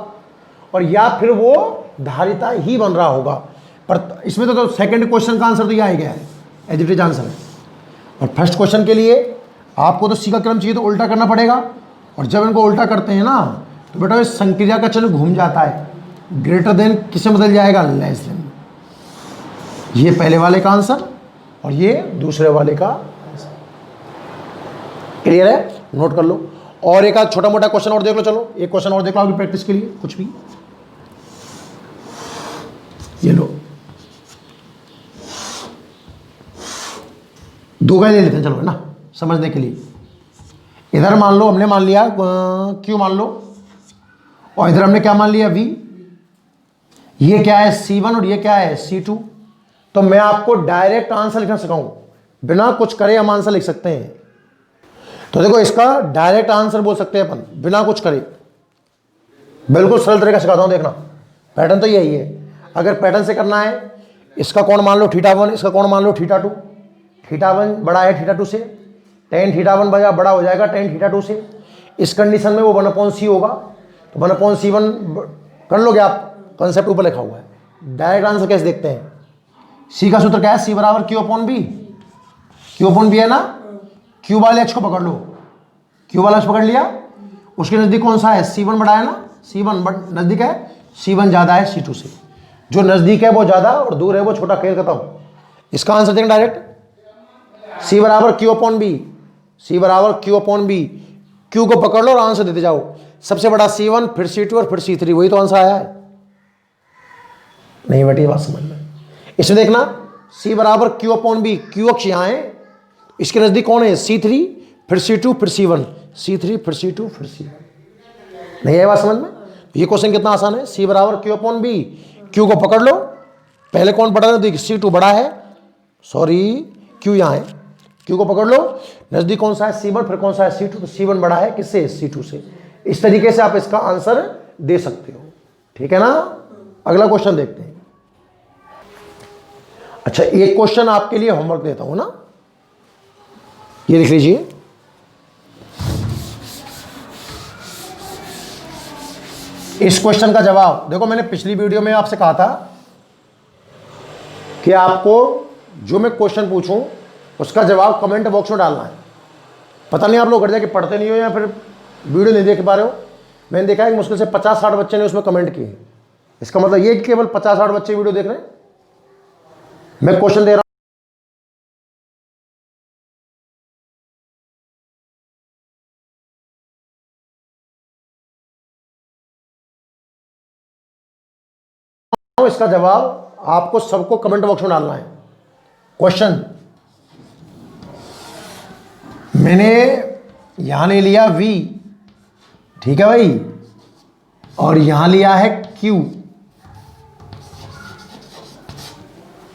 और या फिर वो धारिता ही बन रहा होगा। पर इसमें तो सेकंड क्वेश्चन का आंसर तो यह आ गया है, एज इट इज आंसर है। और फर्स्ट क्वेश्चन के लिए आपको तो सी का क्रम चाहिए तो उल्टा करना पड़ेगा, और जब इनको उल्टा करते हैं ना तो बेटा इस संक्रिया का चिन्ह घूम जाता है, ग्रेटर देन किससे बदल जाएगा, लेस देन। ये पहले वाले का आंसर और ये दूसरे वाले का आंसर। क्लियर है? नोट कर लो। और एक आध छोटा मोटा क्वेश्चन और देख लो, चलो एक क्वेश्चन और देख लो आपकी प्रैक्टिस के लिए, कुछ भी। ये लो, दो का ले लेते हैं, चलो है ना, समझने के लिए। इधर मान लो हमने मान लिया क्यू मान लो, और इधर हमने क्या मान लिया वी। ये क्या है C1 और ये क्या है C2। तो मैं आपको डायरेक्ट आंसर लिखना सिखाऊं, बिना कुछ करे हम आंसर लिख सकते हैं। तो देखो इसका डायरेक्ट आंसर बोल सकते हैं अपन बिना कुछ करे, बिल्कुल सरल तरीका सिखाता हूं, देखना पैटर्न तो यही है। अगर पैटर्न से करना है, इसका कोण मान लो θ1, इसका कोण मान लो θ2। θ1 बड़ा है θ2 से, tan θ1 बड़ा हो जाएगा tan θ2 से। इस कंडीशन में वो 1/C होगा, तो 1/C1 कर लोगे आप, कॉन्सेप्ट ऊपर लिखा हुआ है। डायरेक्ट आंसर कैसे देखते हैं, सी का सूत्र क्या है, सी बराबर Q upon B. Q upon B है ना, क्यू वाले अक्ष को पकड़ लो, क्यू वाला अक्ष पकड़ लिया, उसके नजदीक कौन सा है, C1 बड़ा है ना, C1 नजदीक है, C1 ज्यादा है C2 से। जो नजदीक है वो ज्यादा और दूर है वो छोटा, खेल खत्म। इसका आंसर देखना डायरेक्ट, सी बराबर क्यू अपॉन बी, सी बराबर क्यू अपॉन बी। क्यू को पकड़ लो और आंसर देते जाओ, सबसे बड़ा C1 फिर C2 और फिर C3, वही तो आंसर आया है। नहीं बेटी बात समझ में, इसमें देखना सी बराबर क्यू अपॉन बी, क्यू अक्ष यहाँ है, इसके नजदीक कौन है C3 फिर C2 फिर C1, C3 फिर C2 फिर C1। नहीं है बात समझ में? ये क्वेश्चन कितना आसान है, सी बराबर क्यू अपॉन बी, क्यू को पकड़ लो, पहले कौन बड़ा है, C2 बड़ा है, सॉरी क्यू यहाँ है, क्यू को पकड़ लो, नजदीक कौन सा है C1 फिर कौन सा है C2, तो C1 बड़ा है किससे, C2 से। इस तरीके से आप इसका आंसर दे सकते हो, ठीक है ना। अगला क्वेश्चन देखते हैं। अच्छा एक क्वेश्चन आपके लिए होमवर्क देता हूं ना, ये लिख लीजिए। इस क्वेश्चन का जवाब देखो, मैंने पिछली वीडियो में आपसे कहा था कि आपको जो मैं क्वेश्चन पूछूं उसका जवाब कमेंट बॉक्स में डालना है। पता नहीं आप लोग घर जाके पढ़ते नहीं हो या फिर वीडियो नहीं देख पा रहे हो। मैंने देखा है कि मुश्किल से 50-60 बच्चे ने उसमें कमेंट किए। इसका मतलब ये कि केवल 50-60 बच्चे वीडियो देख रहे हैं। मैं क्वेश्चन दे रहा हूं, इसका जवाब आपको सबको कमेंट बॉक्स में डालना है। क्वेश्चन मैंने यहां ले लिया V, ठीक है भाई, और यहां लिया है Q,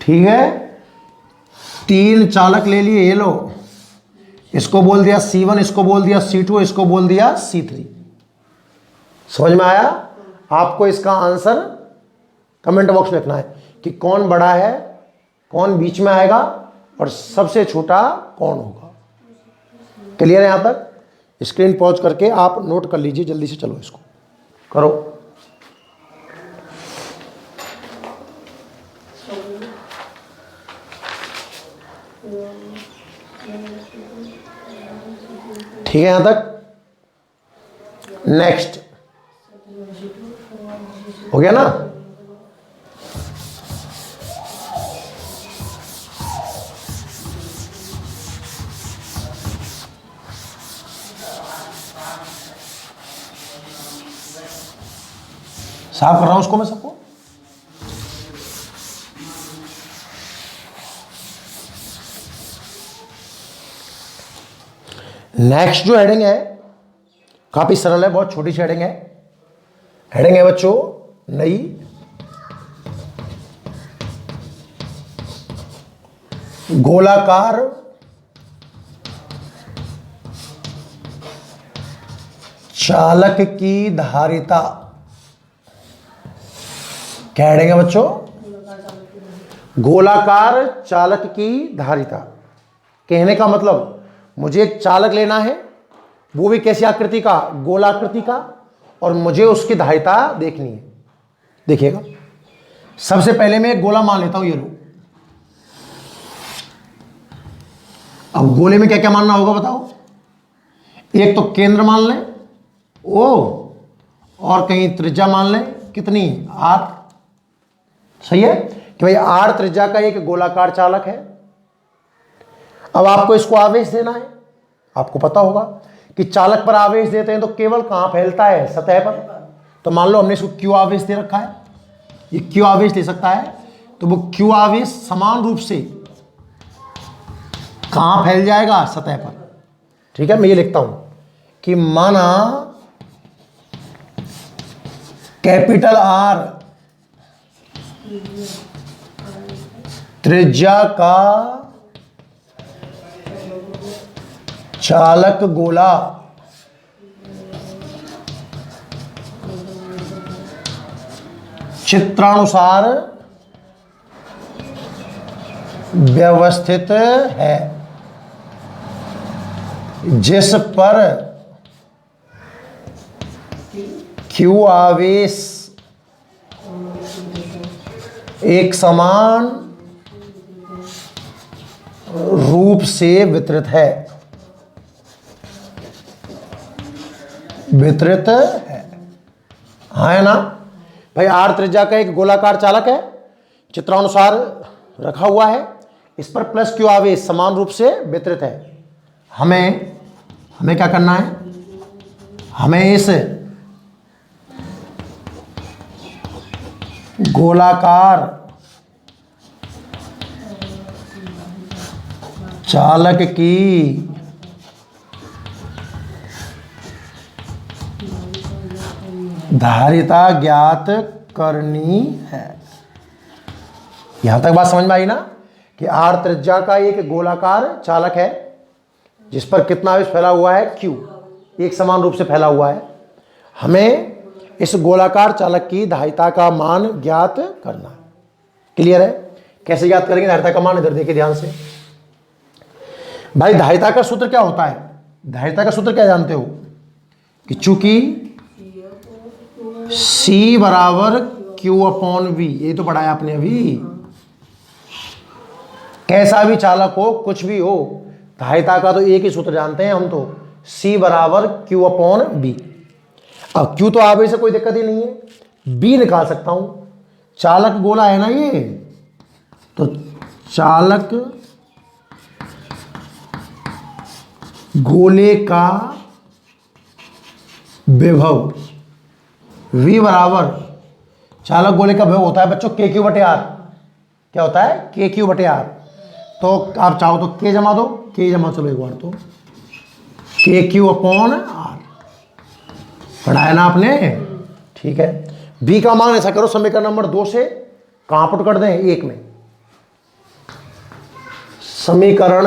ठीक है। 3 चालक ले लिए, ये लो, इसको बोल दिया C1, इसको बोल दिया C2, इसको बोल दिया C3। समझ में आया? आपको इसका आंसर कमेंट बॉक्स में लिखना है कि कौन बड़ा है, कौन बीच में आएगा और सबसे छोटा कौन होगा। क्लियर है? यहां तक स्क्रीन पॉज करके आप नोट कर लीजिए, जल्दी से चलो इसको करो। ठीक है यहां तक? नेक्स्ट हो गया ना? साफ कर रहा हूं उसको मैं सबको। नेक्स्ट जो हेडिंग है काफी सरल है, बहुत छोटी सी हेडिंग है। हेडिंग है बच्चों नई गोलाकार चालक की धारिता। क्या हेडिंग है बच्चों? गोलाकार चालक की धारिता। कहने का मतलब मुझे एक चालक लेना है, वो भी कैसी आकृति का? गोलाकृति का, और मुझे उसकी धारिता देखनी है। देखिएगा, सबसे पहले मैं एक गोला मान लेता हूं, ये लो। अब गोले में क्या क्या मानना होगा बताओ? एक तो केंद्र मान लें ओ, और कहीं त्रिज्या मान लें, कितनी? आर। सही है कि भाई आर त्रिज्या का एक गोलाकार चालक है। अब आपको इसको आवेश देना है। आपको पता होगा कि चालक पर आवेश देते हैं तो केवल कहां फैलता है? सतह पर। तो मान लो हमने इसको क्यू आवेश दे रखा है, ये क्यू आवेश दे सकता है, तो वो क्यू आवेश समान रूप से कहां फैल जाएगा? सतह पर। ठीक है, मैं ये लिखता हूं कि माना कैपिटल आर त्रिज्या का चालक गोला चित्रानुसार व्यवस्थित है, जिस पर क्यू आवेश एक समान रूप से वितरित है। वितरित है, हाँ है ना भाई। आर त्रिज्या का एक गोलाकार चालक है, चित्रानुसार रखा हुआ है, इस पर प्लस क्यू आवेश समान रूप से वितरित है। हमें क्या करना है? हमें इस गोलाकार चालक की धारिता ज्ञात करनी है। यहां तक बात समझ में आई ना कि आर त्रिज्या का एक गोलाकार चालक है जिस पर कितना आवेश फैला हुआ है? क्यू, एक समान रूप से फैला हुआ है। हमें इस गोलाकार चालक की धारिता का मान ज्ञात करना है। क्लियर है? कैसे ज्ञात करेंगे धारिता का मान? इधर देखिए ध्यान से भाई। धारिता का सूत्र क्या होता है? धारिता का सूत्र क्या जानते हो? कि चूंकि C बराबर Q अपॉन V, ये तो पढ़ाया आपने अभी। कैसा भी चालक हो, कुछ भी हो, धारिता का तो एक ही सूत्र जानते हैं हम तो, C बराबर Q अपॉन B। अब Q तो आवेश से कोई दिक्कत ही नहीं है, B निकाल सकता हूं। चालक गोला है ना ये, तो चालक गोले का विभव V बराबर, चालक गोले का विभव होता है बच्चों KQ बटे R। क्या होता है? KQ बटे R। तो आप चाहो तो K जमा दो, K जमा, चलो एक बार तो KQ अपॉन R पढ़ाया ना आपने? ठीक है। B का मान ऐसा करो, समीकरण नंबर 2 से कहां पुट कर दें? 1 में। समीकरण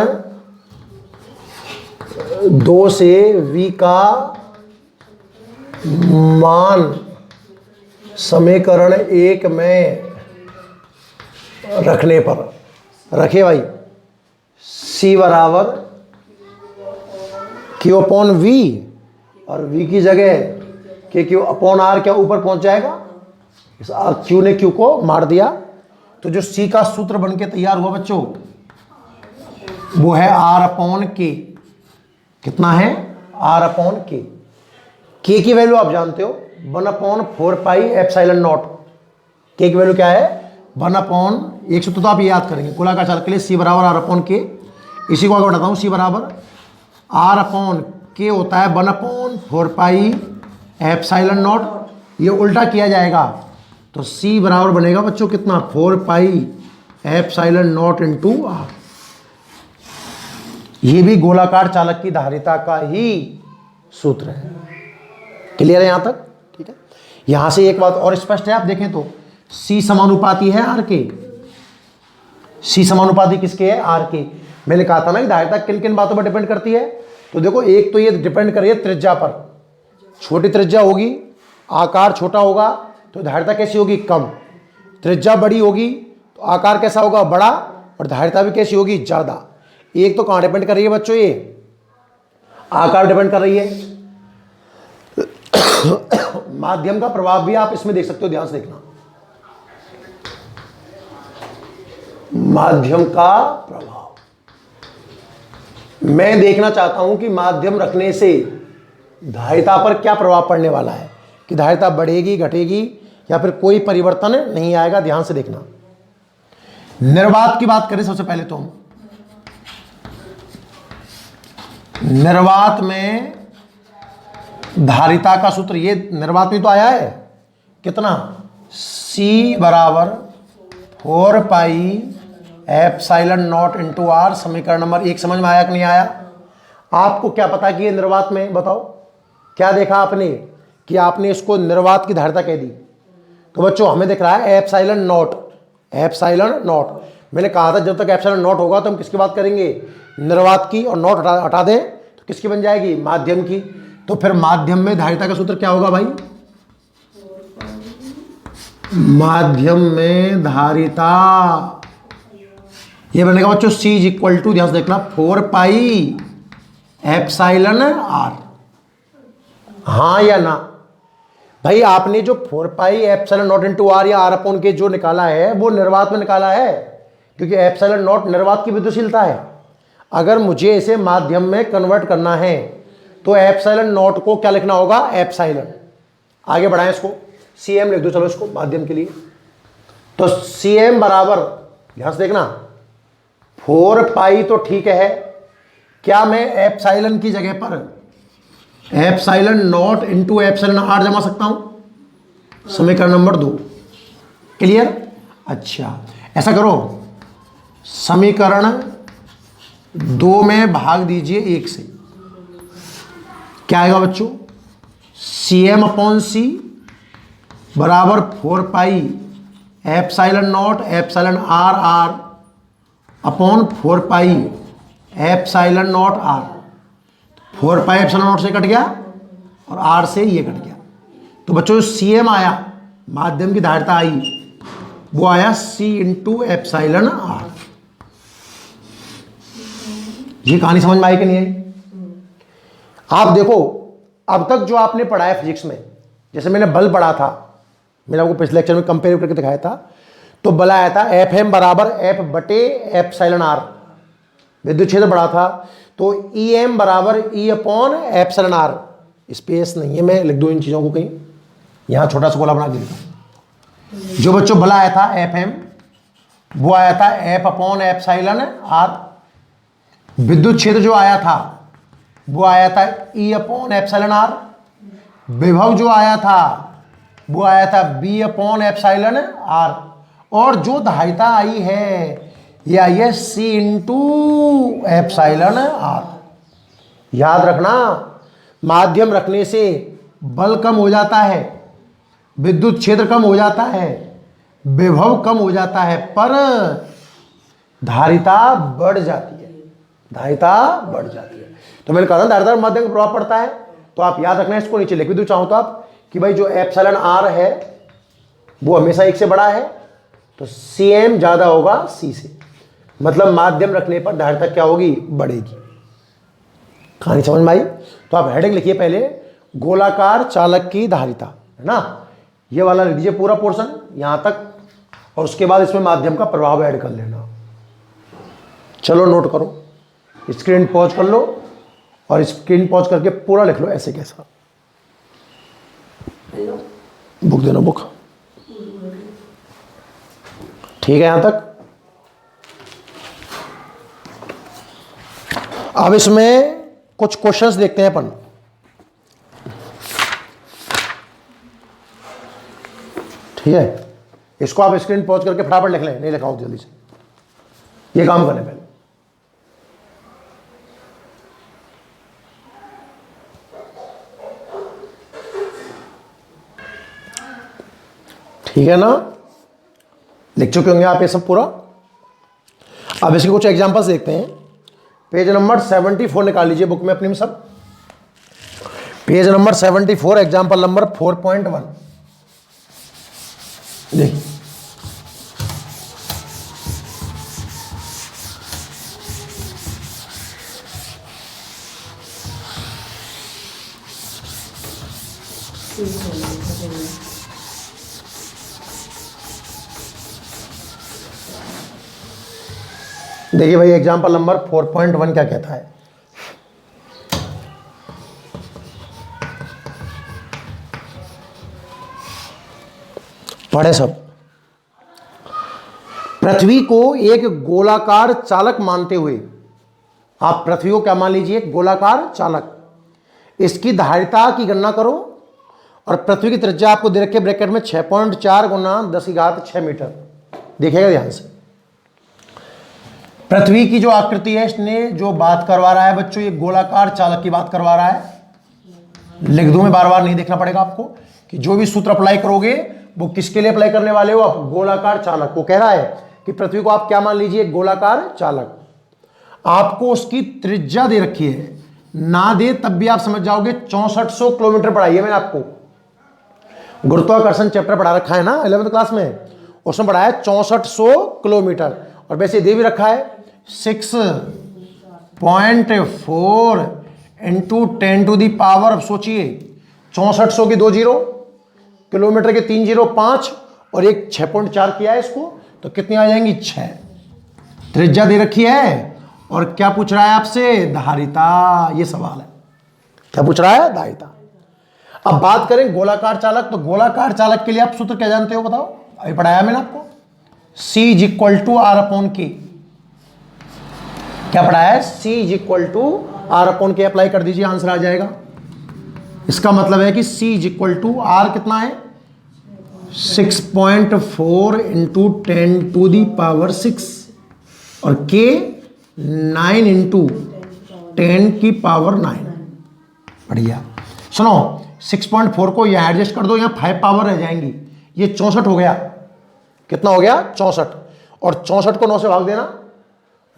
2 से V का मान समीकरण 1 में रखने पर, रखे भाई, C बराबर Q अपॉन V, और V की जगह KQ अपॉन R क्या ऊपर पहुंच जाएगा? इस Q ने Q को मार दिया, तो जो C का सूत्र बनके तैयार हुआ बच्चों वो है R अपॉन K। कितना है? R upon K। K की वैल्यू आप जानते हो 1/4 पाई एप्सिलॉन नॉट। K की वैल्यू क्या है? 1/1 सूत्र तो आप ये याद करेंगे गोलाकार चालक के लिए, C बराबर R अपॉन K। इसी को आगे बताता हूँ, C बराबर R अपॉन K होता है 1/4 पाई एप्सिलॉन नॉट। ये उल्टा किया जाएगा तो C बराबर बनेगा बच्चों कितना, 4 pi epsilon naught into R. ये भी गोलाकार चालक की धारिता का ही सूत्र है। क्लियर है यहां तक? ठीक है। यहां से एक बात और स्पष्ट है, आप देखें तो C समानुपाती है आर के। C समानुपाती किसके है? आर के। मैंने कहा था ना कि धारिता किन किन बातों पर डिपेंड करती है, तो देखो एक तो ये डिपेंड कर रही है त्रिज्या पर। छोटी त्रिज्या होगी, आकार छोटा होगा तो धारिता कैसी होगी? कम। त्रिज्या बड़ी होगी तो आकार कैसा होगा? बड़ा। और धारिता भी कैसी होगी? ज्यादा। एक तो कहां डिपेंड कर रही है बच्चों? ये आकार डिपेंड कर रही है। माध्यम का प्रभाव भी आप इसमें देख सकते हो, ध्यान से देखना। माध्यम का प्रभाव मैं देखना चाहता हूं कि माध्यम रखने से धारिता पर क्या प्रभाव पड़ने वाला है, कि धारिता बढ़ेगी, घटेगी, या फिर कोई परिवर्तन नहीं आएगा। ध्यान से देखना। निर्वात की बात करें सबसे पहले तो हम निर्वात में धारिता का सूत्र, ये निर्वात में तो आया है कितना? C बराबर 4 pi epsilon naught into R. समीकरण नंबर 1 समझ में आया कि नहीं आया? आपको क्या पता कि ये निर्वात में, बताओ क्या देखा आपने कि आपने इसको निर्वात की धारिता कह दी? तो बच्चों हमें दिख रहा है एप्सिलॉन नॉट, एप्सिलॉन नॉट। मैंने कहा था जब तक एप्सिलॉन नॉट होगा तो हम किसकी बात करेंगे? निर्वात की। और नॉट हटा दें तो किसकी बन जाएगी? माध्यम की। तो फिर माध्यम में धारिता का सूत्र क्या होगा भाई? माध्यम में धारिता ये बनेगा बच्चों C इज इक्वल टू, ध्यान से देखना, 4 पाई एप्सिलॉन आर। हाँ या ना भाई? आपने जो 4 pi epsilon naught into R या आर अपॉन के जो निकाला है वो निर्वात में निकाला है, क्योंकि एप्सिलॉन नॉट निर्वात की विद्युशीलता है। अगर मुझे इसे माध्यम में कन्वर्ट करना है तो एप्सिलॉन नॉट को क्या लिखना होगा? एप्सिलॉन। आगे बढ़ाएं इसको, Cm लिख दो चलो इसको माध्यम के लिए। तो Cm बराबर, ध्यान से देखना, 4 पाई तो ठीक है, क्या मैं एप्सिलॉन की जगह पर epsilon naught into epsilon R जमा सकता हूं? समीकरण नंबर 2। क्लियर? अच्छा ऐसा करो, समीकरण 2 में भाग दीजिए 1 से। क्या आएगा बच्चों? Cm अपॉन C बराबर 4 pi epsilon naught epsilon R R upon 4 pi epsilon naught R. 4 pi epsilon naught से कट गया और आर से ये कट गया। तो बच्चों Cm आया, माध्यम की धारिता आई, वो आया C इंटू एप्सिलॉन आर। ये कहानी समझ में आई कि नहीं आई? आप देखो अब तक जो आपने पढ़ा है फिजिक्स में, जैसे मैंने बल पढ़ा था, मैंने आपको पिछले लेक्चर में कंपेयर करके दिखाया था, तो बल आया था Fm बराबर F बटे एप्सिलॉन आर। विद्युत क्षेत्र बढ़ा था तो Em बराबर E upon epsilon R. Space नहीं है, मैं लिख दूं इन चीजों को कहीं, यहां छोटा सा गोला बना के लिखा। जो बच्चों बल आया था Fm वो आया था F अपॉन एप्सिलॉन आर। विद्युत क्षेत्र जो आया था वो आया था E अपॉन एप्सिलॉन आर। विभव जो आया था वो आया था B अपॉन एप्सिलॉन आर। और जो धारिता आई है ये आई है C इंटू एप्सिलॉन आर। याद रखना, माध्यम रखने से बल कम हो जाता है, विद्युत क्षेत्र कम हो जाता है, विभव कम हो जाता है, पर धारिता बढ़ जाती है, धारिता बढ़ जाती है। तो मैंने कहा था धारिता पर माध्यम का प्रभाव पड़ता है, तो आप याद रखना, इसको नीचे लिख भी दो चाहो तो आप, कि भाई जो एप्सिलॉन आर है वो हमेशा 1 से बड़ा है, तो Cm ज्यादा होगा C से, मतलब माध्यम रखने पर धारिता क्या होगी? बढ़ेगी। कहानी समझ में आई? तो आप हेडिंग लिखिए पहले, गोलाकार चालक की धारिता, है ना, ये वाला लिख दीजिए पूरा पोर्शन यहां तक, और उसके बाद इसमें माध्यम का प्रभाव ऐड कर लेना। चलो नोट करो, स्क्रीन पॉज कर लो और स्क्रीन पॉज करके पूरा लिख लो ऐसे कैसा। बुक देना, बुक, ठीक है यहां तक। अब इसमें कुछ क्वेश्चंस देखते हैं अपन। ठीक है, इसको आप स्क्रीन पॉज करके फटाफट लिख लें, नहीं लिखाओ जल्दी से, ये काम करने पहले। ठीक है ना, लिख चुके होंगे आप ये सब पूरा। अब इसके कुछ एग्जांपल्स देखते हैं। पेज नंबर 74 निकाल लीजिए बुक में अपनी में सब। पेज नंबर 74 एग्जांपल नंबर 4.1 देखिए। देखिए भाई एग्जांपल नंबर 4.1 क्या कहता है। पढ़े सब। पृथ्वी को एक गोलाकार चालक मानते हुए, आप पृथ्वी को क्या मान लीजिए, गोलाकार चालक, इसकी धारिता की गणना करो और पृथ्वी की त्रिज्या आपको दे रखे ब्रैकेट में 6.4 गुना 10⁻6 मीटर। देखिएगा ध्यान से, पृथ्वी की जो आकृति है, इसने जो बात करवा रहा है बच्चों, ये गोलाकार चालक की बात करवा रहा है। लिख दूं, मैं बार बार नहीं देखना पड़ेगा आपको कि जो भी सूत्र अप्लाई करोगे वो किसके लिए अप्लाई करने वाले हो आप, गोलाकार चालक को। कह रहा है कि पृथ्वी को आप क्या मान लीजिए, गोलाकार चालक। आपको उसकी त्रिज्या दे रखी है, ना दे तब भी आप समझ जाओगे। 6400 किलोमीटर पढ़ाई है मैंने आपको, गुरुत्वाकर्षण चैप्टर पढ़ा रखा है ना 11वीं क्लास में, उसमें पढ़ा है 6400 किलोमीटर। और वैसे दे भी रखा है 6.4 इंटू 10⁻। अब सोचिए 6400 की 2 जीरो, किलोमीटर के 3 जीरो 5 और एक 6.4 किया है इसको, तो कितनी आ जाएंगी 6। त्रिज्या दे रखी है और क्या पूछ रहा है आपसे, धारिता। ये सवाल है, क्या पूछ रहा है, धारिता। अब बात करें गोलाकार चालक, तो गोलाकार चालक के लिए आप सूत्र क्या जानते हो बताओ, अभी पढ़ाया मैंने आपको, C = R/K। क्या पढ़ा है, C = R/K। अप्लाई कर दीजिए, आंसर आ जाएगा। इसका मतलब है कि C = R कितना है, 6.4 इंटू 10⁻6 और K 9 इंटू 10⁻9। बढ़िया। सुनो, 6.4 को यहाँ एडजस्ट कर दो, यहाँ 5 पावर रह जाएंगी, ये 64 हो गया। कितना हो गया, 64। और 64 को 9 से भाग देना,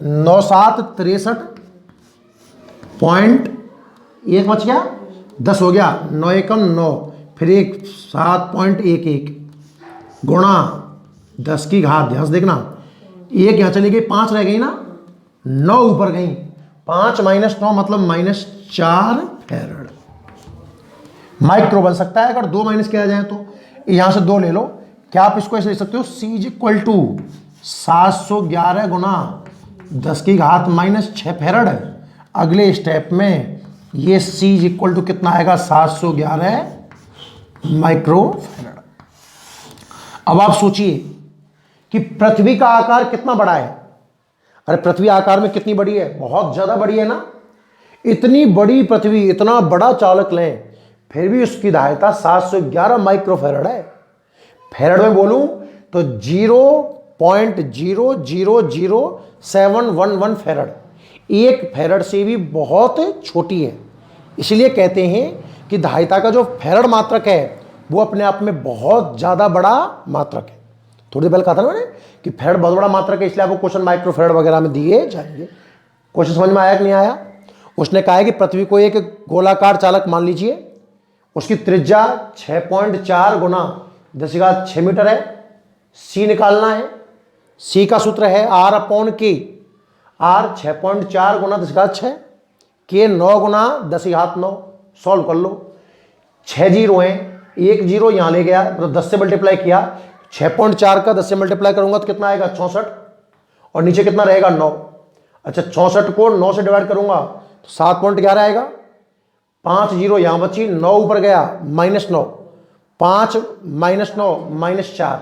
9 7 63 पॉइंट, एक बच गया, 10 हो गया, 9 एकम 9, फिर एक 7.11 गुणा 10 की घात, ध्यान से देखना, एक यहाँ चली गई, 5 रह गई ना, 9 ऊपर गई, 5 - 9 मतलब -4 फैराड। माइक्रो बन सकता है अगर 2 माइनस किया जाए तो। यहां से 2 ले लो, क्या आप इसको ऐसे लिख सकते हो, C = 711 गुना 10 की घात -6 फैराड। अगले स्टेप में ये C = कितना आएगा, 711 माइक्रो फैराड। अब आप सोचिए कि पृथ्वी का आकार कितना बड़ा है। अरे पृथ्वी आकार में कितनी बड़ी है, बहुत ज्यादा बड़ी है ना। इतनी बड़ी पृथ्वी, इतना बड़ा चालक लें, फिर भी उसकी धारिता 711 माइक्रो फैराड है। फैराड में बोलूं तो 0.0000711 फैराड, एक फैराड से भी बहुत छोटी है। इसलिए कहते हैं कि धारिता का जो फैराड मात्रक है वो अपने आप में बहुत ज़्यादा बड़ा मात्रक है। थोड़ी देर पहले कहा था ना मैंने कि फैराड बहुत बड़ा मात्रक है, इसलिए आपको क्वेश्चन माइक्रो फैराड वगैरह में दिए जाएंगे। क्वेश्चन समझ में आया कि नहीं आया। उसने कहा है कि पृथ्वी को एक गोलाकार चालक मान लीजिए, उसकी त्रिज्या 6.4 गुना 10⁻6 मीटर है। C निकालना है, C का सूत्र है R/K। R 6.4 गुना 10⁻6, K 9 गुना 10⁻9। सॉल्व कर लो, 6 जीरो हैं, एक जीरो यहाँ ले गया, मतलब 10 से मल्टीप्लाई किया, 6.4 का 10 से मल्टीप्लाई करूंगा तो कितना आएगा, 64, और नीचे कितना रहेगा, 9। अच्छा 64 को 9 से डिवाइड करूंगा तो 7.11 आएगा, 5 जीरो यहाँ बची, 9 ऊपर गया, -9, 5 - 9 -4,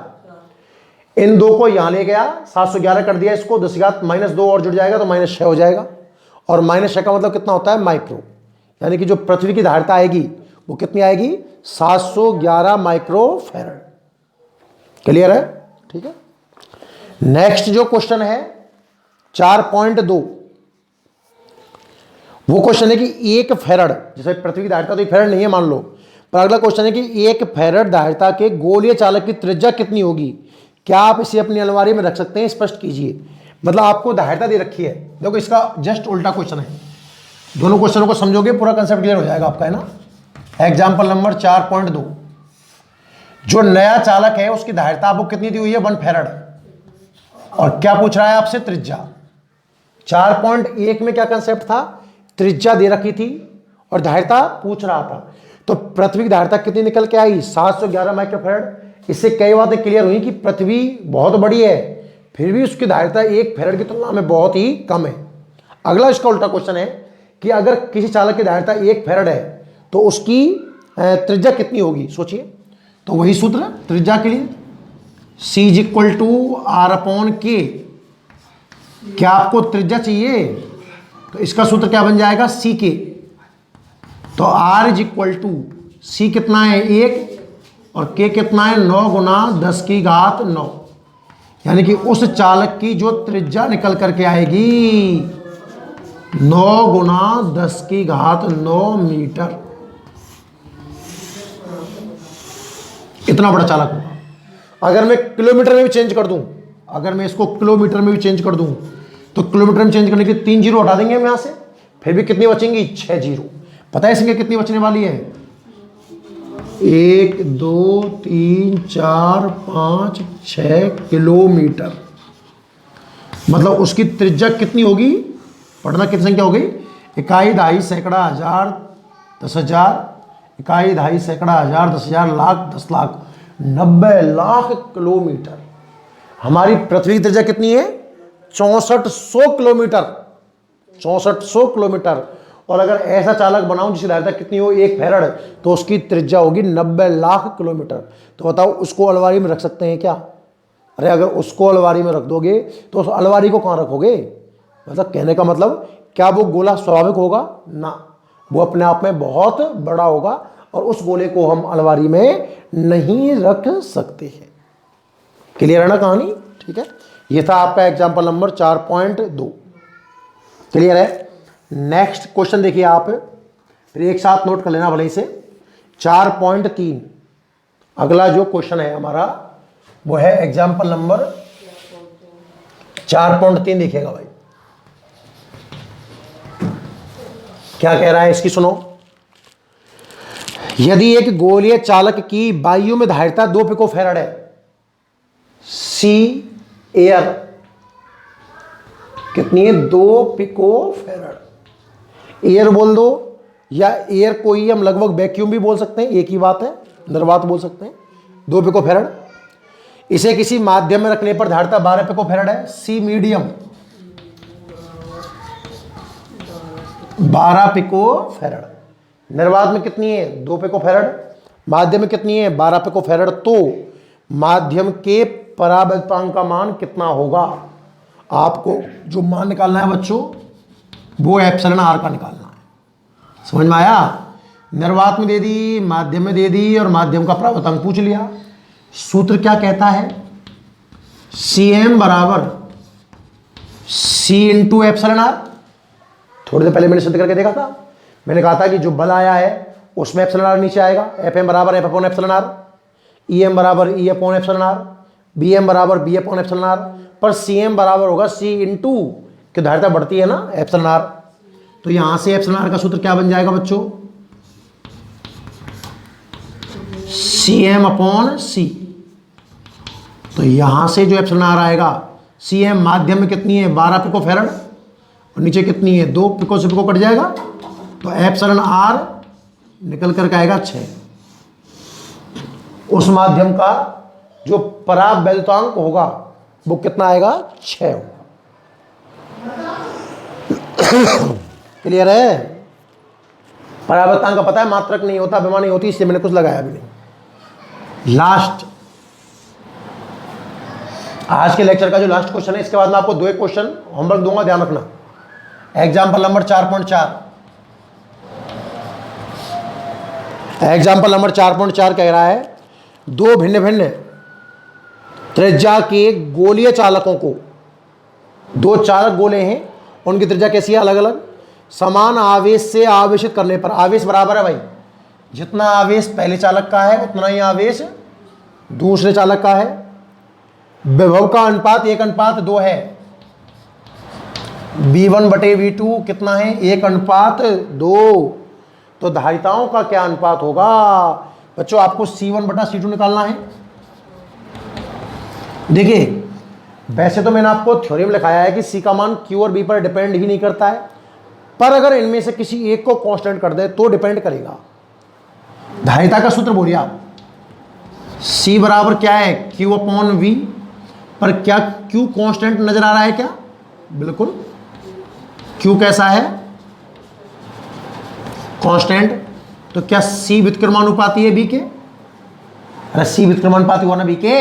इन दो को यहाँ ले गया, 711 कर दिया इसको, 10⁻2 और जुड़ जाएगा तो -6 हो जाएगा। और -6 का मतलब कितना होता है, माइक्रो। यानी कि जो पृथ्वी की धारिता आएगी वो कितनी आएगी, 711 माइक्रो फैराड। क्लियर है? ठीक है। नेक्स्ट जो क्वेश्चन है 4.2, वो क्वेश्चन है कि 1 फैरड, जैसे पृथ्वी की धारिता तो 1 फैरड नहीं है मान लो, पर अगला क्वेश्चन है कि 1 फैरड धारिता के गोलीय चालक की त्रिज्या कितनी होगी? क्या आप इसे अपनी अलमारी में रख सकते हैं? स्पष्ट कीजिए। मतलब आपको धारिता दे रखी है, देखो इसका जस्ट उल्टा क्वेश्चन है। दोनों क्वेश्चनों को समझोगे पूरा कंसेप्ट क्लियर हो जाएगा आपका, है ना। एग्जाम्पल नंबर 4.2, जो नया चालक है उसकी धारिता आपको कितनी दी हुई है? 1 फैरड, और क्या पूछ रहा है आपसे? त्रिज्या। 4.1 में क्या कंसेप्ट था? त्रिज्या दे रखी थी और धारिता पूछ रहा था। तो पृथ्वी की धारिता कितनी निकल के आई? 711 माइक्रोफैरड। इससे कई बातें क्लियर हुई कि पृथ्वी बहुत बड़ी है, फिर भी उसकी धारिता 1 फैरड की तुलना में बहुत ही कम है। अगला इसका उल्टा क्वेश्चन है कि अगर किसी चालक की धारिता 1 फैरड है तो उसकी त्रिज्या कितनी होगी? सोचिए। तो वही सूत्र त्रिज्या के लिए, C = R/K। क्या आपको त्रिज्या चाहिए? तो इसका सूत्र क्या बन जाएगा? CK। तो R = C कितना है? 1, और K कितना है? 9 × 10⁻9। यानी कि उस चालक की जो त्रिज्या निकल करके आएगी 9 × 10⁻9 मीटर। इतना बड़ा चालक होगा। अगर मैं किलोमीटर में भी चेंज कर दूं, अगर मैं इसको किलोमीटर में भी चेंज कर दूं, तो किलोमीटर में चेंज करने के 3 जीरो हटा देंगे हम यहां से, फिर भी कितनी बचेंगी? 6 जीरो। पता है इसमें कितनी बचने वाली है? 1 2 3 4 5 6 किलोमीटर। मतलब उसकी त्रिज्या कितनी होगी? पढ़ना कितनी संख्या हो गई? इकाई, दहाई, सैकड़ा, हजार, 10,000, इकाई, दहाई, सैकड़ा, हजार, 10,000, लाख, 10 लाख, 90 लाख किलोमीटर। हमारी पृथ्वी की त्रिज्या कितनी है? 6400 किलोमीटर। 6400 किलोमीटर। और अगर ऐसा चालक बनाऊं जिसकी धारिता कितनी हो? 1 फैरड, तो उसकी त्रिज्या होगी 90 लाख किलोमीटर। तो बताओ उसको अलमारी में रख सकते हैं क्या? अरे अगर उसको अलमारी में रख दोगे तो उस अलमारी को कहां रखोगे? मतलब कहने का मतलब, क्या वो गोला स्वाभाविक होगा? ना, वो अपने आप में बहुत बड़ा होगा और उस गोले को हम अलमारी में नहीं रख सकते हैं। क्लियर है ना कहानी? ठीक है। ये था आपका एग्जाम्पल नंबर 4.2। क्लियर है? नेक्स्ट क्वेश्चन देखिए आप, फिर एक साथ नोट कर लेना भले ही से। 4.3 अगला जो क्वेश्चन है हमारा वो है एग्जाम्पल नंबर 4.3। देखिएगा भाई क्या कह रहा है, इसकी सुनो। यदि एक गोलीय चालक की वायु में धारिता 2 पिको फैरड है, C एयर कितनी है? 2 पिको फैरड। एयर बोल दो या एयर को ही हम लगभग वैक्यूम भी बोल सकते हैं, एक ही बात है, निर्वात बोल सकते हैं। 2 पिको फैरड। इसे किसी माध्यम में रखने पर धारिता 12 पिको फैरड है, C मीडियम 12 पिको फैरड। निर्वात में कितनी है? 2 पिको फैरड। माध्यम में कितनी है? 12 पिको फैरड। तो माध्यम के परावर्तकांक का मान कितना होगा? आपको जो मान निकालना है बच्चों वो एप्सिलॉन आर का निकालना है। समझ में आया? निर्वात में दे दी, माध्यम में दे दी और माध्यम का परावर्तकांक पूछ लिया। सूत्र क्या कहता है? Cm = C × epsilon R. थोड़ी देर पहले मैंने सिद्ध करके देखा था। मैंने कहा था कि जो बल आया है उसमें एप्सिलॉन आर नीचे आएगा। Fm = F/εr, Em = E/εr, Bm = B/εr, पर Cm बराबर होगा C × कि धारिता बढ़ती है ना, एप्सिलॉन आर। तो यहां से एप्सिलॉन आर का सूत्र क्या बन जाएगा बच्चों? Cm/C। तो यहां से जो एप्सिलॉन आर आएगा, Cm माध्यम में कितनी है? 12 पिको फैरड, और नीचे कितनी है? 2 पिको से पिको कट जाएगा, तो एप्सिलॉन आर निकल करके आएगा 6। उस माध्यम का जो परावर्तकांक होगा वो कितना आएगा? 6 होगा। क्लियर है? परावर्तकांक का पता है, मात्रक नहीं होता, बेमानी होती, इसलिए मैंने कुछ लगाया भी नहीं। लास्ट आज के लेक्चर का जो लास्ट क्वेश्चन है, इसके बाद मैं आपको 2 क्वेश्चन होमवर्क दूंगा, ध्यान रखना। Example number 4.4। एग्जाम्पल नंबर 4.4 कह रहा है, 2 भिन्न भिन्न त्रिज्या के गोलीय चालकों को, दो चालक गोले हैं, उनकी त्रिज्या कैसी है, अलग अलग, समान आवेश से आवेशित करने पर, आवेश बराबर है भाई, जितना आवेश पहले चालक का है उतना ही आवेश दूसरे चालक का है। विभव का अनुपात 1:2 है, V1/V2 कितना है, 1:2। तो धारिताओं का क्या अनुपात होगा बच्चों, आपको C1/C2 निकालना है। देखिए वैसे तो मैंने आपको थ्योरम लिखाया है कि C का मान Q और B पर डिपेंड ही नहीं करता है, पर अगर इनमें से किसी एक को कांस्टेंट कर दे तो डिपेंड करेगा। धारिता का सूत्र बोलिए आप, C बराबर क्या है, Q/V, पर क्या Q कांस्टेंट नजर आ रहा है क्या, बिल्कुल Q कैसा है, कांस्टेंट। तो क्या C व्युत्क्रमानुपाती है B के, अरे C व्युत्क्रमानुपाती हुआ ना B के,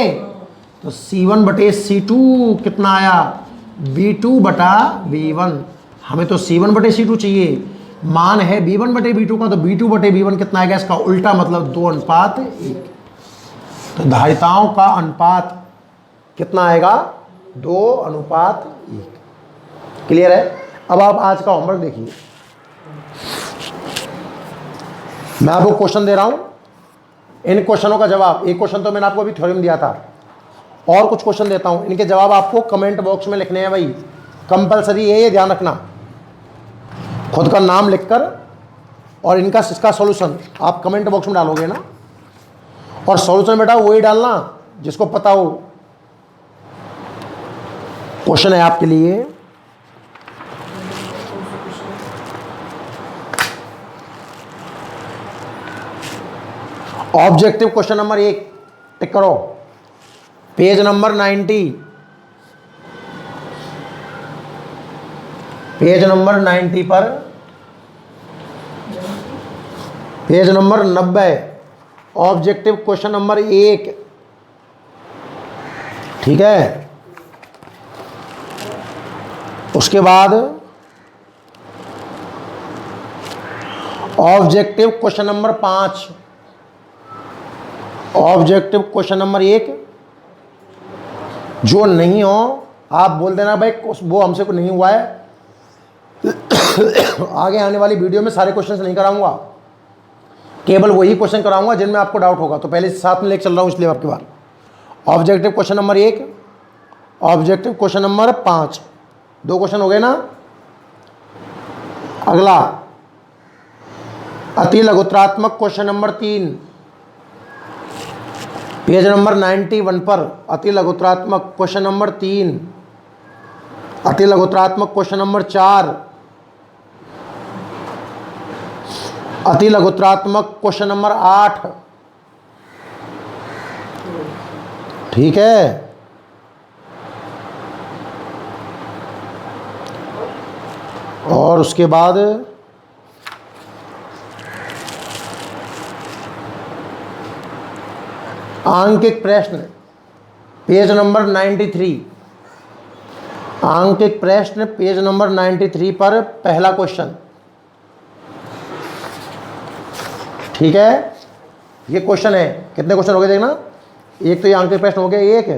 तो C1/C2 कितना आया, V2/V1। हमें तो C1/C2 चाहिए, मान है V1/V2 का, तो V2/V1 कितना आएगा, इसका उल्टा मतलब 2:1। तो धारिताओं का अनुपात कितना आएगा, 2:1। क्लियर है। अब आप आज का होमवर्क देखिए, मैं आपको क्वेश्चन दे रहा हूं, इन क्वेश्चनों का जवाब, एक क्वेश्चन तो मैंने आपको अभी थ्योरम दिया था, और कुछ क्वेश्चन देता हूं, इनके जवाब आपको कमेंट बॉक्स में लिखने हैं भाई, कंपलसरी है, ये ध्यान रखना, खुद का नाम लिखकर, और इसका सॉल्यूशन आप कमेंट बॉक्स में डालोगे ना, और सॉल्यूशन बेटा वही डालना जिसको पता हो। क्वेश्चन है आपके लिए, ऑब्जेक्टिव क्वेश्चन नंबर 1 टिक करो, पेज नंबर 90, पेज नंबर 90 पर, page number 90, objective question number 1, ठीक है। उसके बाद objective question number 5, objective question number 1, जो नहीं हो आप बोल देना भाई वो हमसे को नहीं हुआ है, आगे आने वाली वीडियो में सारे क्वेश्चंस नहीं कराऊंगा, केवल वही क्वेश्चन कराऊंगा जिनमें आपको डाउट होगा, तो पहले साथ में लेकर चल रहा हूं इसलिए आपके बार। Objective question number 1, objective question number 5, 2 question हो गए ना। अगला अति लघुत्रात्मक क्वेश्चन नंबर 3, पेज नंबर 91 पर, अति लघुत्रात्मक क्वेश्चन नंबर 3, अति लघुत्रात्मक क्वेश्चन नंबर 4, अति लघुत्रात्मक क्वेश्चन नंबर 8, ठीक है। और उसके बाद आंकिक प्रश्न, पेज नंबर 93, आंकिक प्रश्न पेज नंबर 93 पर पहला क्वेश्चन, ठीक है। ये क्वेश्चन है, कितने क्वेश्चन हो गए देखना, एक तो ये आंकिक प्रश्न हो गए, 1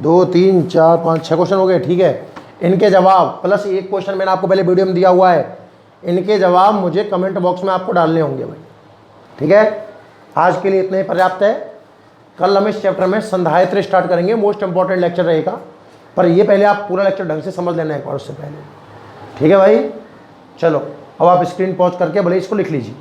2 3 4 5 6 क्वेश्चन हो गए, ठीक है। इनके जवाब प्लस एक क्वेश्चन मैंने आपको पहले वीडियो में दिया हुआ है, इनके जवाब मुझे कमेंट बॉक्स में आपको डालने होंगे भाई, ठीक है। आज के लिए इतना ही पर्याप्त है, कल हम इस चैप्टर में संधायत्र स्टार्ट करेंगे, मोस्ट इंपॉर्टेंट लेक्चर रहेगा, पर ये पहले आप पूरा लेक्चर ढंग से समझ लेना है उससे पहले, ठीक है भाई। चलो अब आप स्क्रीन पॉज करके भले इसको लिख लीजिए।